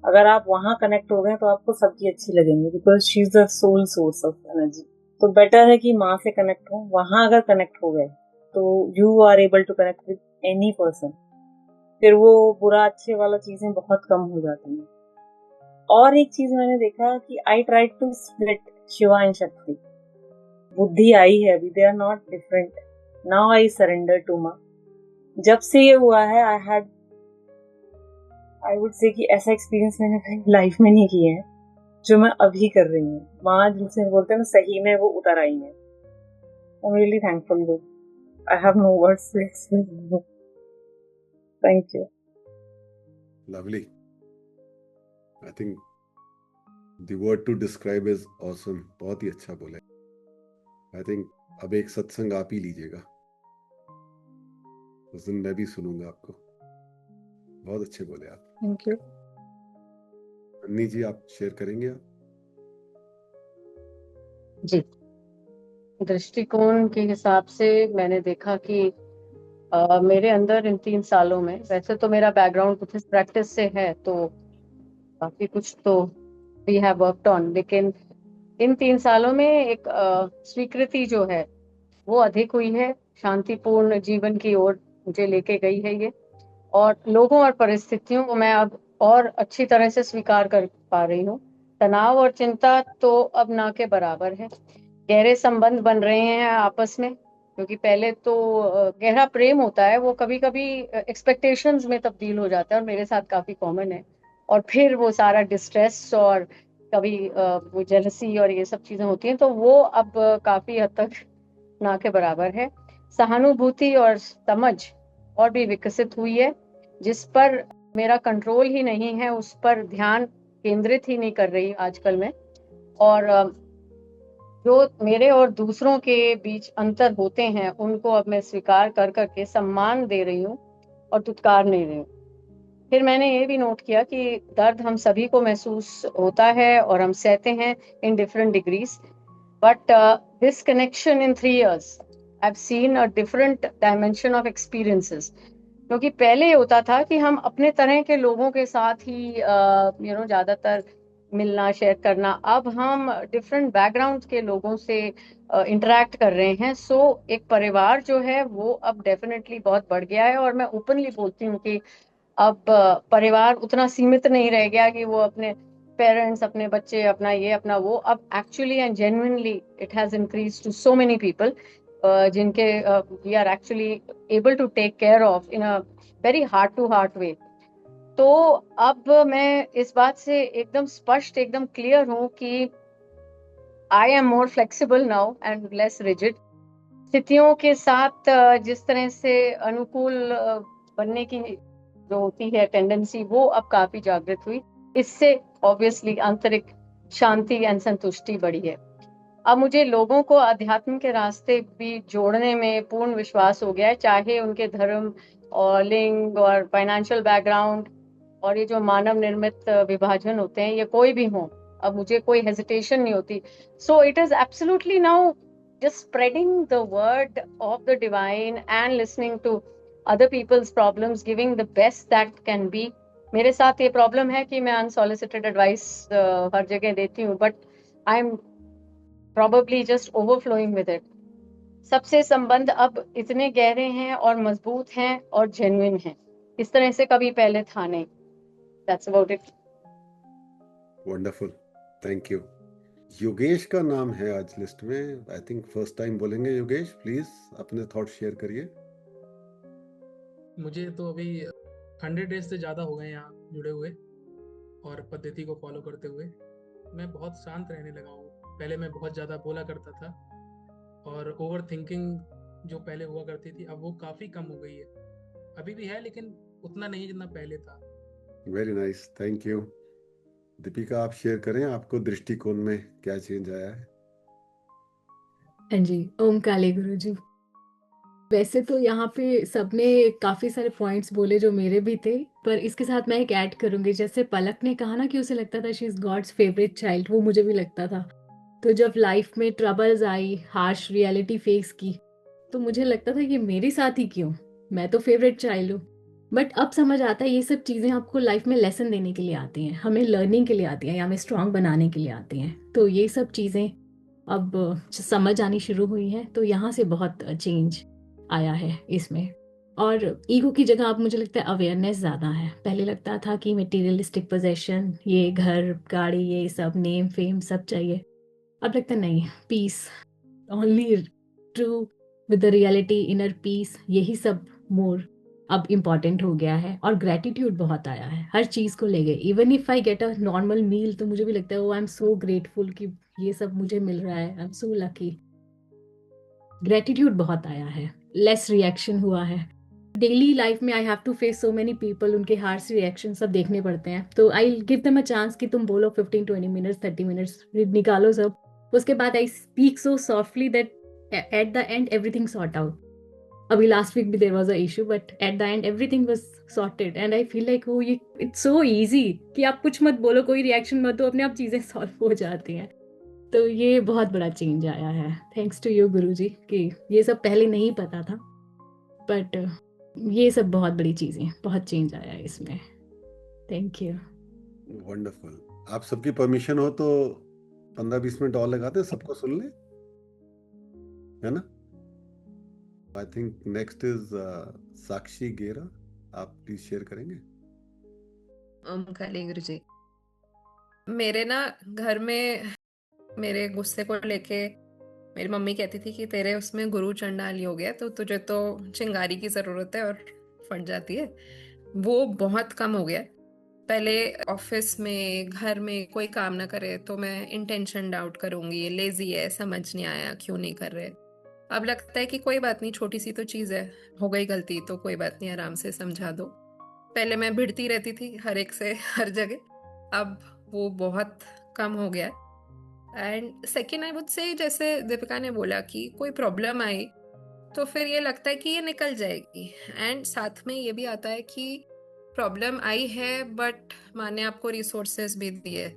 अगर आप वहां कनेक्ट हो गए तो आपको सबकी अच्छी लगेंगी, because she is the sole source of energy. तो बेटर है कि माँ से कनेक्ट हो, वहां अगर कनेक्ट हो गए तो you are able to connect with any person, फिर वो बुरा अच्छे वाला चीजें बहुत कम हो जाती हैं। और एक चीज मैंने देखा कि I try to split Shiva and Shakti. बुद्धि आई है अभी, they are not different. Now I surrender to माँ। जब से ये हुआ है आई वुड से कि ऐसा एक्सपीरियंस मैंने अपनी लाइफ में नहीं किया है जो मैं अभी कर रही हूँ। माँ जिनसे बोलते हैं ना, सही में वो उतर आई है। I am really thankful. I have no words to explain. Thank you. Lovely. I think the word to describe is awesome. बहुत ही अच्छा बोले। आई थिंक अब एक सत्संग आप ही लीजिएगा, उस दिन मैं भी सुनूंगा आपको। बहुत अच्छे बोले आप। Thank you. अन्नी जी, आप शेयर करेंगे आप? जी, दृष्टिकोण के हिसाब से मैंने देखा कि मेरे अंदर इन 3 सालों में, वैसे तो मेरा बैकग्राउंड बुद्धिस्ट प्रैक्टिस से है, तो काफी कुछ तो वी हैव वर्कड ऑन, लेकिन इन 3 सालों में एक स्वीकृति जो है वो अधिक हुई है। शांतिपूर्ण जीवन की ओर मुझे लेके गई है ये, और लोगों और परिस्थितियों को मैं अब और अच्छी तरह से स्वीकार कर पा रही हूँ। तनाव और चिंता तो अब ना के बराबर है। गहरे संबंध बन रहे हैं आपस में, क्योंकि पहले तो गहरा प्रेम होता है, वो कभी कभी एक्सपेक्टेशंस में तब्दील हो जाता है, और मेरे साथ काफी कॉमन है। और फिर वो सारा डिस्ट्रेस और कभी वो जेलसी और ये सब चीजें होती हैं, तो वो अब काफी हद तक ना के बराबर है। सहानुभूति और समझ और भी विकसित हुई है, जिस पर मेरा कंट्रोल ही नहीं है, उस पर ध्यान केंद्रित ही नहीं कर रही आजकल मैं। और जो मेरे और दूसरों के बीच अंतर होते हैं उनको अब मैं स्वीकार कर करके सम्मान दे रही हूँ और दुत्कार नहीं रही हूँ। फिर मैंने ये भी नोट किया कि दर्द हम सभी को महसूस होता है और हम सहते हैं in different degrees, but this connection in 3 years I've seen a different dimension of experiences। क्योंकि पहले ये होता था कि हम अपने तरह के लोगों के साथ ही ज्यादातर मिलना शेयर करना, अब हम डिफरेंट बैकग्राउंड के लोगों से इंटरेक्ट कर रहे हैं। सो एक परिवार जो है वो अब डेफिनेटली बहुत बढ़ गया है, और मैं ओपनली बोलती हूँ कि अब परिवार उतना सीमित नहीं रह गया कि वो अपने पेरेंट्स, अपने बच्चे, अपना ये अपना वो, अब actually and genuinely it has increase to so many people जिनके we are actually able to take care of in a very heart to heart way. तो अब मैं इस बात से एकदम स्पष्ट, एकदम क्लियर हूँ कि I am more flexible now and less rigid. स्थितियों के साथ जिस तरह से अनुकूल बनने की जो होती है टेंडेंसी, वो अब काफी जागृत हुई। इससे ऑब्वियसली आंतरिक शांति एंड संतुष्टि बढ़ी है। अब मुझे लोगों को अध्यात्म के रास्ते भी जोड़ने में पूर्ण विश्वास हो गया है, चाहे उनके धर्म और लिंग और फाइनेंशियल बैकग्राउंड और ये जो मानव निर्मित विभाजन होते हैं, ये कोई भी हो, अब मुझे कोई हेजिटेशन नहीं होती। So it is absolutely now just spreading the word of the divine and listening to other people's problems, giving the best that can be। मेरे साथ ये प्रॉब्लम है कि मैं अनसॉलिसिटेड एडवाइस हर जगह देती हूँ, but I M probably just overflowing with it। सबसे संबंध अब इतने गहरे हैं और मजबूत हैं और जेन्युइन हैं, इस तरह से कभी पहले था नहीं। That's about it। Wonderful, thank you. Yogesh का नाम है आज लिस्ट में। आई थिंक फर्स्ट टाइम बोलेंगे। योगेश, प्लीज अपने थॉट शेयर करिए। मुझे तो अभी 100 डेज से ज़्यादा हो गए यहाँ जुड़े हुए और पद्धति को फॉलो करते हुए। मैं बहुत शांत रहने लगा हूँ। पहले मैं बहुत ज़्यादा बोला करता था, और ओवर थिंकिंग जो पहले हुआ करती थी अब वो काफ़ी कम हो गई है। अभी भी है लेकिन उतना नहीं जितना पहले था। Very nice, thank you. Deepika, आप शेयर करें, आपको दृष्टिकोण में क्या चेंज आया है? हाँ जी, ओम काले गुरु जी। वैसे तो यहाँ पे सबने काफी सारे पॉइंट्स बोले जो मेरे भी थे, पर इसके साथ मैं एक ऐड करूंगी। जैसे पलक ने कहा ना कि उसे लगता था she is God's favourite child, वो मुझे भी लगता था। तो जब लाइफ में ट्रबल्स आई, हार्श रियलिटी फेस की, तो मुझे लगता था कि मेरे साथ ही क्यों, मैं तो फेवरेट चाइल्ड हूँ। बट अब समझ आता है ये सब चीज़ें आपको लाइफ में लेसन देने के लिए आती हैं, हमें लर्निंग के लिए आती हैं या हमें स्ट्रांग बनाने के लिए आती हैं। तो ये सब चीज़ें अब समझ आनी शुरू हुई हैं, तो यहाँ से बहुत चेंज आया है इसमें। और ईगो की जगह अब मुझे लगता है अवेयरनेस ज़्यादा है। पहले लगता था कि मटेरियलिस्टिक पोजेशन, ये घर गाड़ी ये सब नेम फेम सब चाहिए। अब लगता है नहीं, peace only true with the reality, inner peace, यही सब मोर अब इम्पॉर्टेंट हो गया है। और ग्रेटिट्यूड बहुत आया है हर चीज़ को लेके। Even if I get a normal meal तो मुझे भी लगता है ओ आई एम सो ग्रेटफुल कि ये सब मुझे मिल रहा है, I am so lucky. Gratitude बहुत आया है, लेस रिएक्शन हुआ है। डेली लाइफ में I have to face so many people, उनके हार्श रिएक्शन सब देखने पड़ते हैं। तो I give them a chance कि तुम बोलो 15-20 मिनट्स 30 मिनट्स निकालो सब। उसके बाद I speak so softly that at the end everything sort out. अभी लास्ट वीक भी there was a issue, but at the end everything was sorted and I feel like वो ये इट्स सो इजी कि आप कुछ मत बोलो, कोई रिएक्शन मत दो, अपने आप चीज़ें सॉल्व हो जाती हैं। तो ये बहुत बड़ा चेंज आया है, थैंक्स टू यू गुरुजी, कि ये सब पहले नहीं पता था। बट ये सब बहुत बड़ी चीज़ें, बहुत चेंज आया है इसमें। Thank you. वंडरफुल। आप सबकी परमिशन हो तो 15-20 मिनट और लगाते हैं, सबको सुन ले, है ना? आई थिंक नेक्स्ट इज साक्षी गेरा। आप प्लीज शेयर करेंगे? ओम काली गुरु जी। मेरे ना घर में मेरे गुस्से को लेके मेरी मम्मी कहती थी कि तेरे उसमें गुरु चंडाली हो गया, तो तुझे तो चिंगारी की जरूरत है और फट जाती है। वो बहुत कम हो गया। पहले ऑफिस में घर में कोई काम ना करे तो मैं इंटेंशन डाउट करूंगी, लेजी है, समझ नहीं आया क्यों नहीं कर रहे। अब लगता है कि कोई बात नहीं, छोटी सी तो चीज है, हो गई गलती तो कोई बात नहीं, आराम से समझा दो। पहले मैं भिड़ती रहती थी हर एक से हर जगह, अब वो बहुत कम हो गया। And second I would say, जैसे दीपिका ने बोला कि कोई प्रॉब्लम आई तो फिर ये लगता है कि ये निकल जाएगी। एंड साथ में ये भी आता है कि प्रॉब्लम आई है बट माँ ने आपको रिसोर्सेस भी दिए।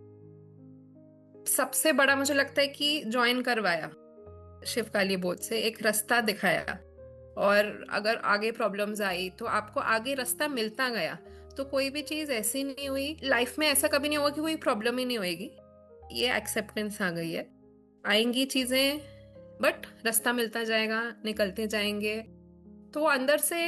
सबसे बड़ा मुझे लगता है कि ज्वाइन करवाया शिव काली बोध से, एक रास्ता दिखाया। और अगर आगे प्रॉब्लम्स आई तो आपको आगे रास्ता मिलता गया। तो कोई भी चीज ऐसी नहीं हुई लाइफ में, ऐसा कभी नहीं हुआ कि कोई प्रॉब्लम ही नहीं होएगी। ये एक्सेप्टेंस आ गई है, आएंगी चीजें बट रास्ता मिलता जाएगा, निकलते जाएंगे। तो अंदर से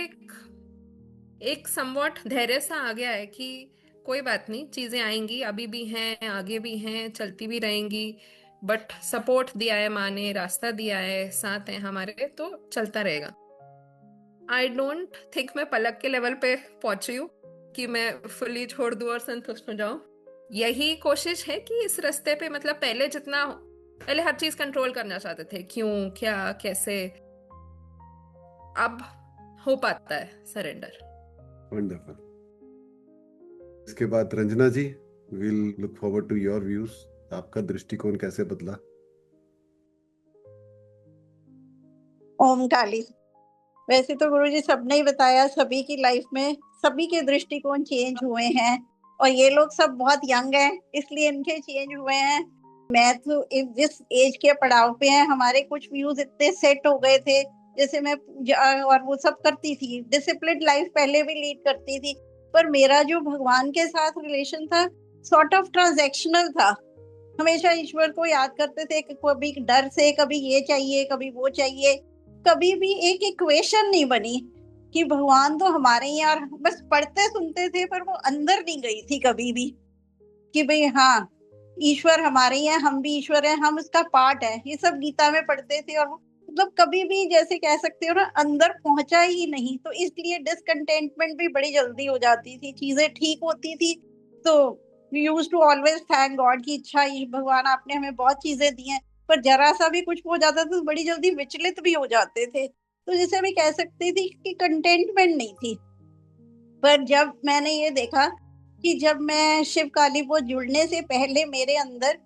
एक समवॉट धैर्य सा आ गया है कि कोई बात नहीं, चीजें आएंगी, अभी भी हैं, आगे भी हैं, चलती भी रहेंगी। बट सपोर्ट दिया है माँ ने, रास्ता दिया है, साथ है हमारे, तो चलता रहेगा। आई डोंट थिंक मैं पलक के लेवल पे पहुंची हूँ कि मैं फुल्ली छोड़ दूं और संतुष्ट हो जाऊं। यही कोशिश है कि इस रास्ते पे, मतलब पहले जितना, पहले हर चीज कंट्रोल करना चाहते थे, क्यों क्या कैसे, अब हो पाता है सरेंडर। वंडरफुल। इसके बाद Ranjana ji, will look forward to your views. आपका दृष्टिकोण कैसे बदला? ओम काली। वैसे तो गुरुजी सबने ही बताया, सभी की लाइफ में सभी के दृष्टिकोण चेंज हुए हैं, और ये लोग सब बहुत यंग हैं इसलिए इनके चेंज हुए हैं। मैं तो जिस एज के पड़ाव पे हैं, हमारे कुछ व्यूज इतने सेट हो गए थे। जैसे मैं पूजा और वो सब करती थी, डिसिप्लिन लाइफ पहले भी लीड करती थी, पर मेरा जो भगवान के साथ रिलेशन था सॉर्ट ऑफ ट्रांजैक्शनल था। हमेशा ईश्वर को याद करते थे, कभी डर से, कभी ये चाहिए कभी वो चाहिए, कभी भी एक इक्वेशन नहीं बनी कि भगवान तो हमारे ही, और बस पढ़ते सुनते थे पर वो अंदर नहीं गई थी कभी भी कि भाई हाँ ईश्वर हमारे ही है, हम भी ईश्वर है, हम उसका पार्ट है। ये सब गीता में पढ़ते थे और मतलब कभी भी, जैसे कह सकते हो ना, अंदर पहुंचा ही नहीं। तो इसलिए डिसकंटेंटमेंट भी बड़ी जल्दी हो जाती थी, चीजें ठीक होती थी तो we used to always thank God की इच्छा, भगवान आपने हमें बहुत चीजें दी हैं, पर जरा सा भी कुछ हो जाता तो बड़ी जल्दी विचलित भी हो जाते थे। तो जैसे मैं कह सकती थी कि कंटेंटमेंट नहीं थी। पर जब मैंने ये देखा कि जब मैं शिव काली को जुड़ने से पहले मेरे अंदर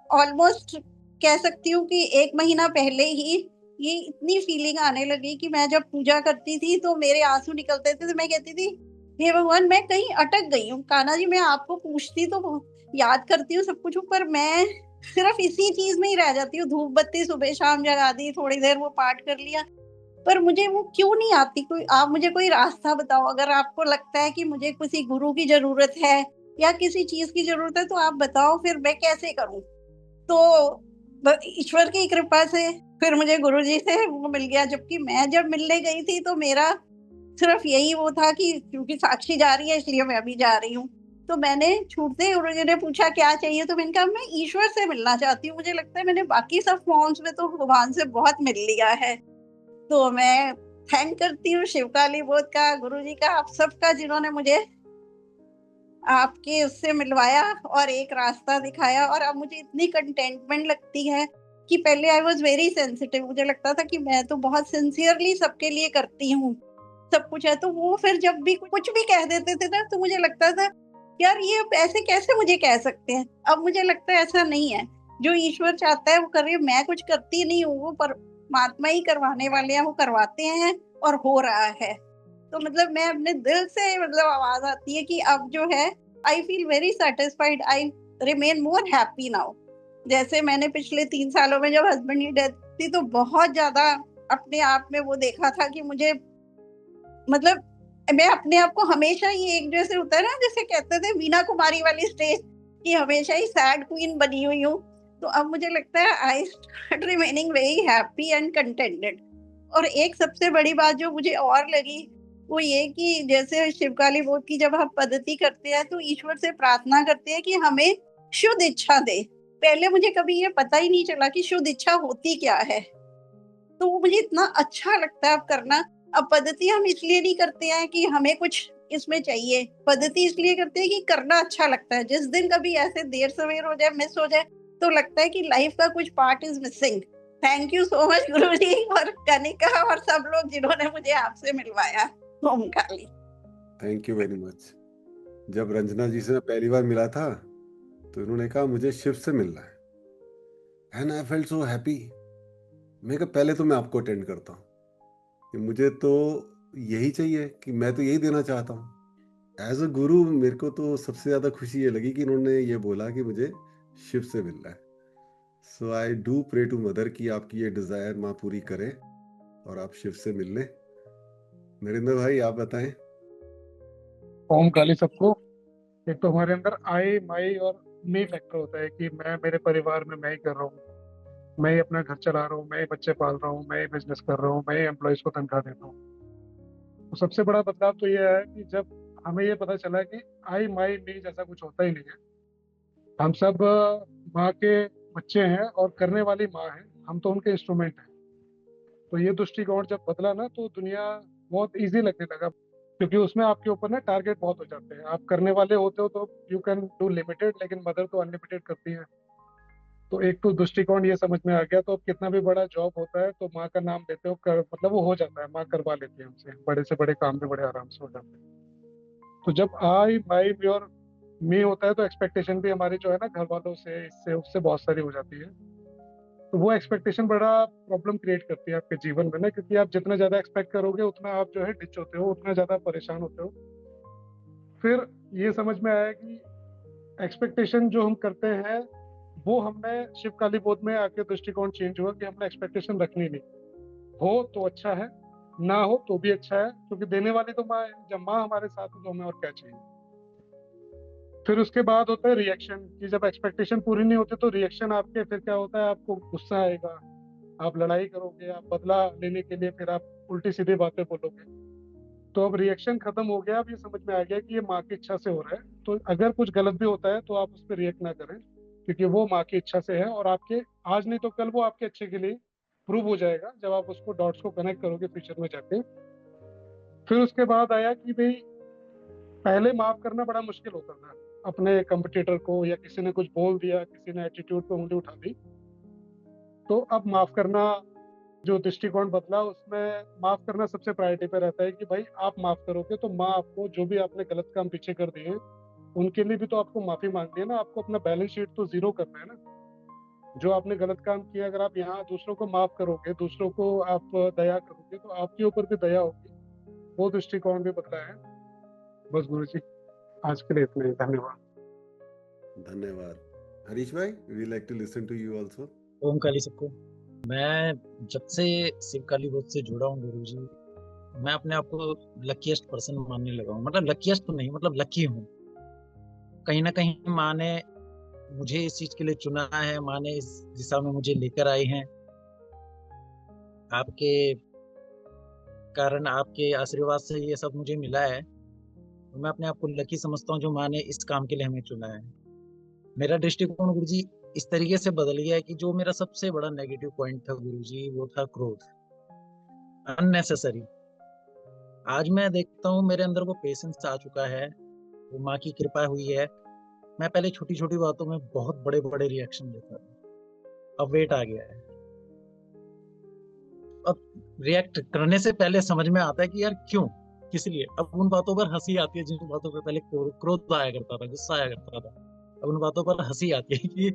ऑलमोस्ट कह सकती हूँ कि 1 महीना पहले ही ये इतनी फीलिंग आने लगी कि मैं जब पूजा करती थी तो मेरे आंसू निकलते थे, तो मैं कहती थी हे भगवान मैं कहीं अटक गई हूँ। कान्हा जी मैं आपको पूछती तो याद करती हूँ सब कुछ, पर मैं सिर्फ इसी चीज में ही रह जाती हूँ। धूप बत्ती सुबह शाम जगा दी, थोड़ी देर वो पाठ कर लिया, पर मुझे वो क्यों नहीं आती। कोई आप मुझे कोई रास्ता बताओ, अगर आपको लगता है कि मुझे किसी गुरु की जरूरत है या किसी चीज की जरूरत है तो आप बताओ, फिर मैं कैसे करूं। तो ईश्वर की कृपा से फिर मुझे गुरु जी से वो मिल गया। जबकि मैं जब मिलने गई थी तो मेरा सिर्फ यही वो था कि क्योंकि साक्षी जा रही है इसलिए मैं अभी जा रही हूँ। तो मैंने छूटते ही गुरु जी ने पूछा क्या चाहिए, तो मैंने कहा मैं ईश्वर से मिलना चाहती हूँ। मुझे लगता है मैंने बाकी सब फॉर्म्स में तो भगवान से बहुत मिल लिया है। तो मैं थैंक करती हूँ शिव काली बोध का, गुरु जी का, आप सबका जिन्होंने मुझे आपके उससे मिलवाया और एक रास्ता दिखाया। और अब मुझे इतनी कंटेंटमेंट लगती है कि पहले आई वॉज वेरी सेंसिटिव। मुझे लगता था कि मैं तो बहुत सिंसियरली सबके लिए करती हूँ सब कुछ है, तो वो फिर जब भी कुछ भी कह देते थे ना तो मुझे लगता था यार ये ऐसे कैसे मुझे कह सकते हैं। अब मुझे लगता है ऐसा नहीं है, जो ईश्वर चाहता है वो करे। मैं कुछ करती नहीं हूँ, वो परमात्मा ही करवाने वाले हैं, वो करवाते हैं और हो रहा है। तो मतलब मैं अपने दिल से मतलब आवाज आती है कि अब जो है I feel very satisfied, I remain more happy now. जैसे मैंने पिछले 3 सालों में जब हस्बैंड की डेथ थी तो बहुत ज्यादा अपने आप में वो देखा था कि मुझे मतलब मैं अपने आप को हमेशा ही एक जैसे होता है ना, जैसे कहते थे वीना कुमारी वाली स्टेज की हमेशा ही सैड क्वीन बनी हुई हूँ। तो अब मुझे लगता है I start remaining very happy and contented. और एक सबसे बड़ी बात जो मुझे और लगी वो ये कि जैसे शिवकाली बोध की जब हम पद्धति करते हैं तो ईश्वर से प्रार्थना करते हैं कि हमें शुद्ध इच्छा दे। पहले मुझे कभी ये पता ही नहीं चला कि शुद्ध इच्छा होती क्या है, तो वो मुझे इतना अच्छा लगता है अब करना। अब पद्धति हम इसलिए नहीं करते हैं कि हमें कुछ इसमें चाहिए, पद्धति इसलिए करते हैं कि करना अच्छा लगता है। जिस दिन कभी ऐसे देर सवेर हो जाए, मिस हो जाए, तो लगता है कि लाइफ का कुछ part is missing. Thank you so much गुरु जी और कनिका और सब लोग जिन्होंने मुझे आपसे मिलवाया। Om Kali. Thank you very much. जब रंजना जी से मैं पहली बार मिला था तो इन्होंने कहा मुझे शिव से मिलना है and I felt so happy. मैं कहा पहले तो मैं आपको अटेंड करता हूँ कि मुझे तो यही चाहिए कि मैं तो यही देना चाहता हूँ एज अ गुरु। मेरे को तो सबसे ज़्यादा खुशी ये लगी कि इन्होंने ये बोला कि मुझे शिव से मिलना है। So I do pray to mother कि आपकी ये डिज़ायर माँ पूरी करे और आप शिव से मिल लें। नरेंद्र भाई आप बताएं। ओम काली सबको। एक तो हमारे अंदर आई माई और मी फैक्टर होता है कि मैं मेरे परिवार में मैं ही कर रहा हूँ, मैं ही अपना घर चला रहा हूँ, मैं ही बच्चे पाल रहा हूँ, मैं ही बिजनेस कर रहा हूँ, मैं ही एम्प्लॉयज को तनख्वाह देता हूँ। तो सबसे बड़ा बदलाव तो ये है कि जब हमें ये पता चला कि आई माई मी जैसा कुछ होता ही नहीं है। हम सब माँ के बच्चे हैं और करने वाली माँ है, हम तो उनके इंस्ट्रूमेंट हैं। तो ये दृष्टिकोण जब बदला ना तो दुनिया बहुत इजी लगने लगा, क्योंकि उसमें आपके ऊपर ना टारगेट बहुत हो जाते हैं। आप करने वाले होते हो तो यू कैन डू लिमिटेड, लेकिन मदर तो अनलिमिटेड करती है। तो एक तो दृष्टिकोण ये समझ में आ गया। तो अब कितना भी बड़ा जॉब होता है तो माँ का नाम लेते हो मतलब वो हो जाता है, माँ करवा लेती है हमसे, बड़े से बड़े काम भी बड़े आराम से हो जाते हैं। तो जब आई माई मी और मी होता है तो एक्सपेक्टेशन भी हमारी जो है ना घर वालों से इससे उससे बहुत सारी हो जाती है। तो वो एक्सपेक्टेशन बड़ा प्रॉब्लम क्रिएट करती है आपके जीवन में ना, क्योंकि आप जितना ज्यादा एक्सपेक्ट करोगे उतना आप जो है डिच होते हो, उतना ज्यादा परेशान होते हो। फिर ये समझ में आया कि एक्सपेक्टेशन जो हम करते हैं वो हमने शिव काली बोध में आके दृष्टिकोण चेंज हुआ कि हमने एक्सपेक्टेशन रखनी नहीं। हो तो अच्छा है, ना हो तो भी अच्छा है, क्योंकि देने वाली तो माँ है। जब माँ हमारे साथ है तो हमें और क्या चाहिए। फिर उसके बाद होता है रिएक्शन, कि जब एक्सपेक्टेशन पूरी नहीं होती तो रिएक्शन आपके फिर क्या होता है, आपको गुस्सा आएगा, आप लड़ाई करोगे, आप बदला लेने के लिए फिर आप उल्टी सीधी बातें बोलोगे। तो अब रिएक्शन खत्म हो गया। अब ये समझ में आ गया कि ये माँ की इच्छा से हो रहा है। तो अगर कुछ गलत भी होता है तो आप उस पर रिएक्ट ना करें, क्योंकि वो माँ की इच्छा से है और आपके आज नहीं तो कल वो आपके अच्छे के लिए प्रूव हो जाएगा जब आप उसको डॉट्स को कनेक्ट करोगे फ्यूचर में जाके। फिर उसके बाद आया कि भाई पहले माफ करना बड़ा मुश्किल होता था अपने कंपटीटर को, या किसी ने कुछ बोल दिया, किसी ने एटीट्यूड पे उंगली उठा दी। तो अब माफ करना जो दृष्टिकोण बदला उसमें माफ करना सबसे प्रायोरिटी पे रहता है कि भाई आप माफ करोगे तो माँ आपको जो भी आपने गलत काम पीछे कर दिए उनके लिए भी तो आपको माफी मांगनी है ना, आपको अपना बैलेंस शीट तो जीरो करना है ना। जो आपने गलत काम किया, अगर आप यहाँ दूसरों को माफ करोगे, दूसरों को आप दया करोगे, तो आपके ऊपर भी दया होगी। वो दृष्टिकोण भी बदला है। बस गुरु जी, आज के लिए इतना ही। धन्यवाद। धन्यवाद। हरीश भाई, we like to listen to you also. Om Kali सबको। मैं जब से शिव काली बोध से जुड़ा हूँ गुरु जी, मैं अपने आप को लकीएस्ट पर्सन मानने लगा हूँ। मतलब लकीएस्ट तो नहीं, मतलब लकी हूँ। कहीं ना कहीं माँ ने मुझे इस चीज के लिए चुना है, माँ ने इस दिशा में मुझे लेकर आई हैं। आपके कारण, आपके आशीर्वाद से ये सब मुझे मिला है। तो मैं अपने आप को लकी समझता हूँ जो माँ ने इस काम के लिए हमें चुना है। मेरा दृष्टिकोण गुरु जी इस तरीके से बदल गया है कि जो मेरा सबसे बड़ा नेगेटिव पॉइंट था गुरु जी, वो था क्रोध, अननेसेसरी। आज मैं देखता हूँ मेरे अंदर वो पेशेंस आ चुका है, वो माँ की कृपा हुई है। मैं पहले छोटी छोटी बातों में बहुत बड़े बड़े रिएक्शन देता था, अब वेट आ गया है। अब रिएक्ट करने से पहले समझ में आता है कि यार क्यों, किस लिए। अब उन बातों पर हंसी आती है जिन बातों पर पहले क्रोध आया करता था, गुस्सा आया करता था। अब उन बातों पर हंसी आती है कि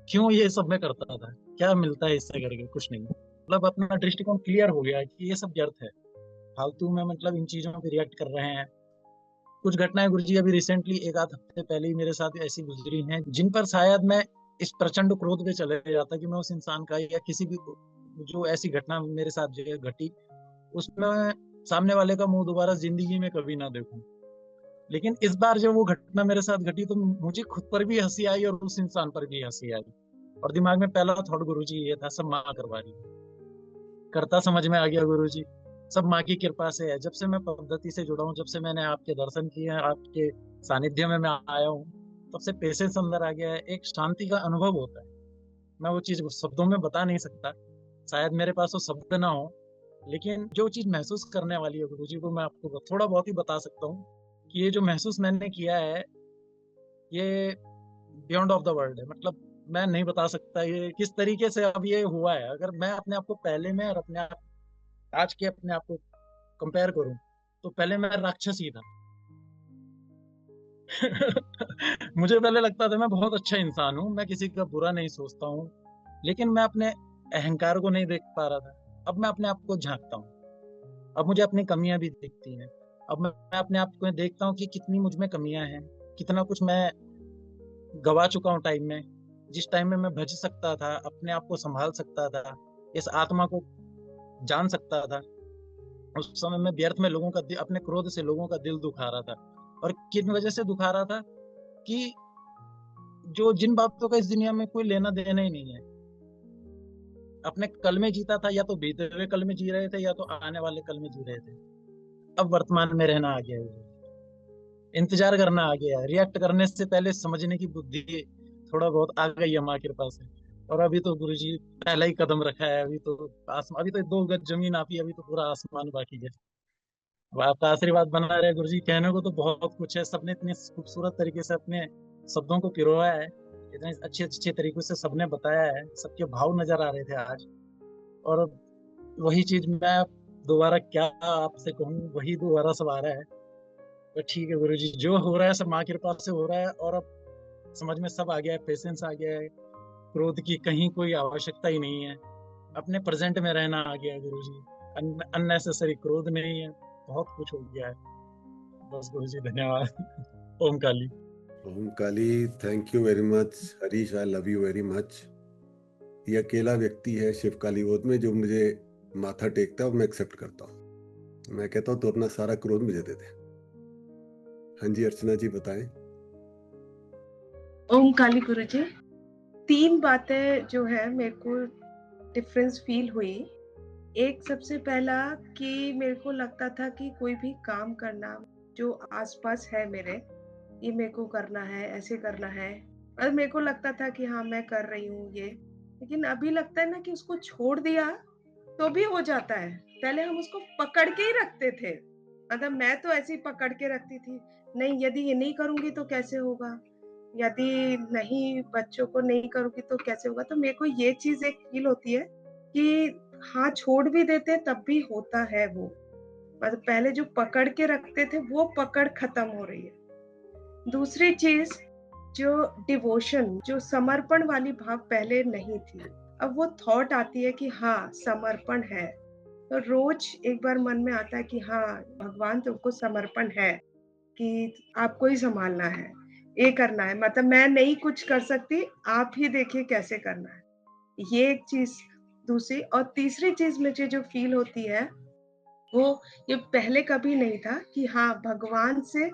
क्यों ये सब मैं करता था, क्या मिलता है इससे करके, कुछ नहीं। मतलब अपना दृष्टिकोण क्लियर हो गया है कि ये सब व्यर्थ है, फालतू में मतलब इन चीजों पे रिएक्ट कर रहे हैं। कुछ घटनाएं गुरुजी अभी रिसेंटली 1 आध हफ्ते पहले ही मेरे साथ ऐसी गुजरी हैं, जिन पर शायद मैं इस प्रचंड क्रोध में चले जाता कि मैं उस इंसान का या किसी भी जो ऐसी घटना मेरे साथ जो घटी उसमें सामने वाले का मुंह दोबारा जिंदगी में कभी ना देखूं। लेकिन इस बार जब वो घटना मेरे साथ घटी तो मुझे खुद पर भी हंसी आई और उस इंसान पर भी हंसी आई। और दिमाग में पहला थॉट गुरुजी ये था, सब माँ करवा रही है। करता समझ में आ गया गुरुजी, सब माँ की कृपा से है। जब से मैं पद्धति से जुड़ा हूँ, जब से मैंने आपके दर्शन किए हैं, आपके सानिध्य में मैं आया हूँ, तब से पेशेंस अंदर आ गया है, एक शांति का अनुभव होता है। मैं वो चीज शब्दों में बता नहीं सकता, शायद मेरे पास वो शब्द ना हो, लेकिन जो चीज महसूस करने वाली है गुरुजी वो मैं आपको थोड़ा बहुत ही बता सकता हूँ कि ये जो महसूस मैंने किया है ये बियॉन्ड ऑफ द वर्ल्ड है। मतलब मैं नहीं बता सकता ये किस तरीके से अब ये हुआ है। अगर मैं अपने आप को पहले में और अपने आप आज के अपने आप को कंपेयर करूं तो पहले मैं राक्षस ही था। मुझे पहले लगता था मैं बहुत अच्छा इंसान हूं, मैं किसी का बुरा नहीं सोचता हूं, लेकिन मैं अपने अहंकार को नहीं देख पा रहा था। अब मैं अपने आप को झांकता हूँ, अब मुझे अपनी कमियां भी दिखती हैं। अब मैं अपने आप को देखता हूँ कि कितनी मुझ में कमियां हैं, कितना कुछ मैं गवा चुका हूँ टाइम में। जिस टाइम में मैं भज सकता था, अपने आप को संभाल सकता था, इस आत्मा को जान सकता था, उस समय मैं व्यर्थ में लोगों का अपने क्रोध से लोगों का दिल दुखा रहा था। और किन वजह से दुखा रहा था कि जो जिन बातों का इस दुनिया में कोई लेना देना ही नहीं है। अपने कल में जीता था, या तो बीते हुए कल में जी रहे थे या तो आने वाले कल में जी रहे थे। अब वर्तमान में रहना आ गया है, इंतजार करना आ गया है, रिएक्ट करने से पहले समझने की बुद्धि थोड़ा बहुत आ गई है माँ की कृपा से। और अभी तो गुरुजी पहला ही कदम रखा है, अभी तो अभी तो 2 गज जमीन आती है, अभी तो पूरा आसमान बाकी है। अब आपका आशीर्वाद बना रहे गुरुजी। कहने को तो बहुत कुछ है, सबने इतने खूबसूरत तरीके से अपने शब्दों को पिरोया है, इतने अच्छे अच्छे तरीके से सबने बताया है, सबके भाव नजर आ रहे थे आज। और वही चीज मैं दोबारा क्या आपसे कहूँ, वही दोबारा सब आ रहा है। तो ठीक है गुरुजी, जो हो रहा है सब माँ की कृपा से हो रहा है। और अब समझ में सब आ गया है, पेशेंस आ गया है, क्रोध की कहीं कोई आवश्यकता ही नहीं है, अपने प्रेजेंट में रहना आ गया है गुरुजी। अननेसेसरी क्रोध नहीं है, बहुत कुछ हो गया है। बस गुरुजी धन्यवाद। Om Kali. Om Kali, thank you very much Harish, I love you very much. ये अकेला व्यक्ति है शिव काली बोध में जो मुझे माथा टेकता है और मैं एक्सेप्ट करता हूँ। मैं कहता हूँ तो अपना सारा क्रोध मुझे दे दे। हाँ जी अर्चना जी बताएं। ओम काली गुरुजी, 3 बातें जो है मेरे को डिफरेंस फील हुई। एक सबसे पहला कि मेरे को लगता था कि कोई भी काम करना जो आसपास है मेरे, ये मेरे को करना है, ऐसे करना है, और मेरे को लगता था कि हाँ मैं कर रही हूँ ये। लेकिन अभी लगता है ना कि उसको छोड़ दिया तो भी हो जाता है। पहले हम उसको पकड़ के ही रखते थे, मतलब मैं तो ऐसे ही पकड़ के रखती थी, नहीं यदि ये नहीं करूंगी तो कैसे होगा, यदि नहीं बच्चों को नहीं करूंगी तो कैसे होगा। तो मेरे को ये चीज एक फील होती है कि हाँ छोड़ भी देते तब भी होता है वो, मतलब पहले जो पकड़ के रखते थे वो पकड़ खत्म हो रही है। दूसरी चीज, जो डिवोशन, जो समर्पण वाली भाव पहले नहीं थी, अब वो थॉट आती है कि हाँ समर्पण है। तो रोज एक बार मन में आता है कि हाँ भगवान तुमको समर्पण है, कि आपको ही संभालना है, ये करना है, मतलब मैं नहीं कुछ कर सकती, आप ही देखिए कैसे करना है। ये एक चीज। दूसरी और तीसरी चीज मुझे जो फील होती है वो ये पहले कभी नहीं था कि हाँ भगवान से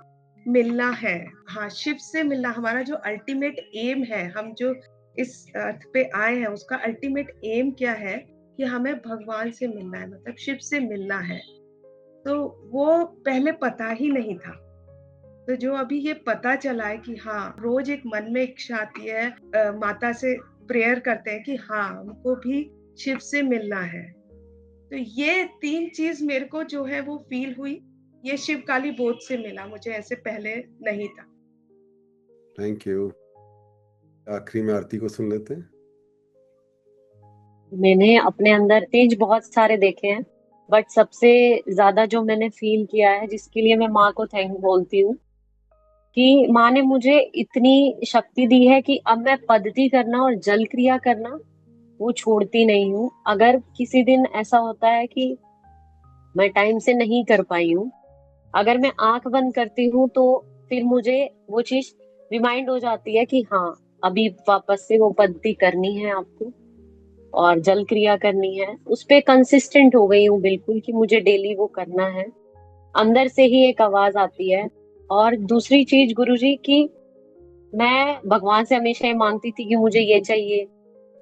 मिलना है, हाँ शिव से मिलना। हमारा जो अल्टीमेट एम है, हम जो इस अर्थ पे आए हैं उसका अल्टीमेट एम क्या है कि हमें भगवान से मिलना है, मतलब शिव से मिलना है। तो वो पहले पता ही नहीं था। तो जो अभी ये पता चला है कि हाँ रोज एक मन में इच्छा आती है, माता से प्रेयर करते हैं कि हाँ हमको भी शिव से मिलना है। तो ये 3 चीज मेरे को जो है वो फील हुई, ये शिव काली बोध से मिला, मुझे ऐसे पहले नहीं था। Thank you. आखिरी में आरती को सुन लेते हैं। मैंने अपने अंदर चेंज बहुत सारे देखे हैं, बट सबसे ज्यादा जो मैंने फील किया है, जिसके लिए मैं माँ को थैंक बोलती हूँ, कि माँ ने मुझे इतनी शक्ति दी है कि अब मैं पद्धति करना और जल क्रिया करना वो छोड़ती नहीं हूँ। अगर किसी दिन ऐसा होता है कि मैं टाइम से नहीं कर पाई हूँ, अगर मैं आंख बंद करती हूँ तो फिर मुझे वो चीज रिमाइंड हो जाती है कि हाँ अभी वापस से वो पद्धति करनी है आपको और जल क्रिया करनी है। उस पे कंसिस्टेंट हो गई हूँ बिल्कुल कि मुझे डेली वो करना है। अंदर से ही एक आवाज आती है। और दूसरी चीज गुरुजी की, मैं भगवान से हमेशा ये मांगती थी कि मुझे ये चाहिए,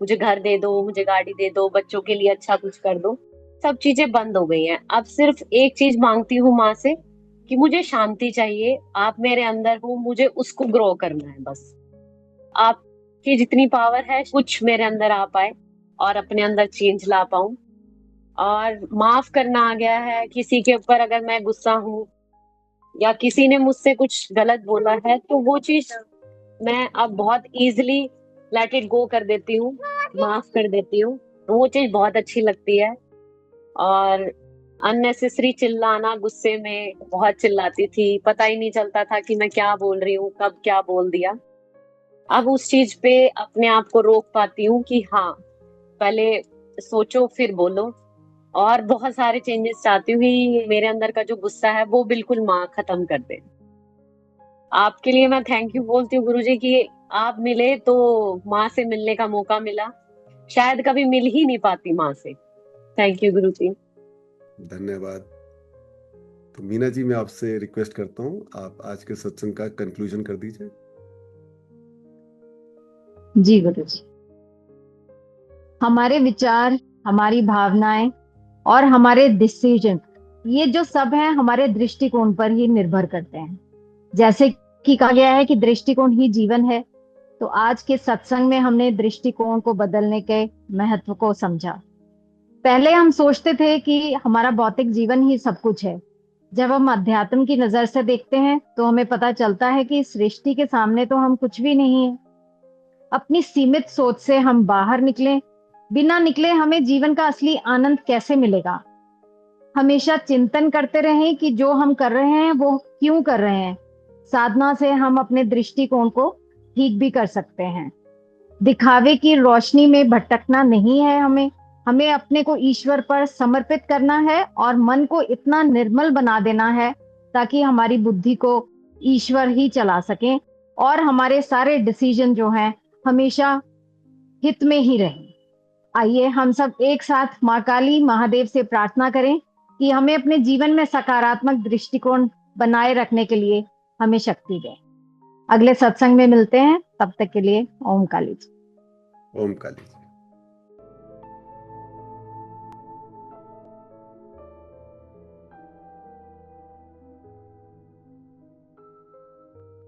मुझे घर दे दो, मुझे गाड़ी दे दो, बच्चों के लिए अच्छा कुछ कर दो। सब चीजें बंद हो गई हैं। अब सिर्फ एक चीज मांगती हूँ माँ से कि मुझे शांति चाहिए, आप मेरे अंदर हो, मुझे उसको ग्रो करना है बस। आपकी जितनी पावर है कुछ मेरे अंदर आ पाए और अपने अंदर चेंज ला पाऊं। और माफ करना आ गया है। किसी के ऊपर अगर मैं गुस्सा हूँ या किसी ने मुझसे कुछ गलत बोला है तो वो चीज मैं अब बहुत इजीली लेट इट गो कर देती हूँ, माफ कर देती हूँ। तो वो चीज बहुत अच्छी लगती है। और अननेसेसरी चिल्लाना, गुस्से में बहुत चिल्लाती थी, पता ही नहीं चलता था कि मैं क्या बोल रही हूँ, कब क्या बोल दिया। अब उस चीज पे अपने आप को रोक पाती हूँ कि हाँ पहले सोचो फिर बोलो। और बहुत सारे चेंजेस चाहती हूँ कि मेरे अंदर का जो गुस्सा है वो बिल्कुल माँ खत्म कर दे। आपके लिए मैं थैंक यू बोलती हूँ गुरुजी कि आप मिले तो माँ से मिलने का मौका मिला, शायद कभी मिल ही नहीं पाती माँ से। थैंक यू गुरुजी। धन्यवाद। तो मीना जी, मैं आपसे रिक्वेस्ट करता हूँ आप आज के सत्संग का कंक्लूजन कर दीजिए। जी गुरुजी, हमारे विचार, हमारी भावनाएं और हमारे डिसीजन, ये जो सब है हमारे दृष्टिकोण पर ही निर्भर करते हैं। जैसे कि कहा गया है कि दृष्टिकोण ही जीवन है, तो आज के सत्संग में हमने दृष्टिकोण को बदलने के महत्व को समझा। पहले हम सोचते थे कि हमारा भौतिक जीवन ही सब कुछ है। जब हम अध्यात्म की नजर से देखते हैं तो हमें पता चलता है कि सृष्टि के सामने तो हम कुछ भी नहीं है। अपनी सीमित सोच से हम बाहर निकले, बिना निकले हमें जीवन का असली आनंद कैसे मिलेगा। हमेशा चिंतन करते रहें कि जो हम कर रहे हैं वो क्यों कर रहे हैं। साधना से हम अपने दृष्टिकोण को ठीक भी कर सकते हैं। दिखावे की रोशनी में भटकना नहीं है। हमें अपने को ईश्वर पर समर्पित करना है और मन को इतना निर्मल बना देना है ताकि हमारी बुद्धि को ईश्वर ही चला सके और हमारे सारे डिसीजन जो हैं हमेशा हित में ही रहें। आइए हम सब एक साथ माँ काली, महादेव से प्रार्थना करें कि हमें अपने जीवन में सकारात्मक दृष्टिकोण बनाए रखने के लिए हमें शक्ति दें। अगले सत्संग में मिलते हैं, तब तक के लिए ओम काली जी। ओम काली जी।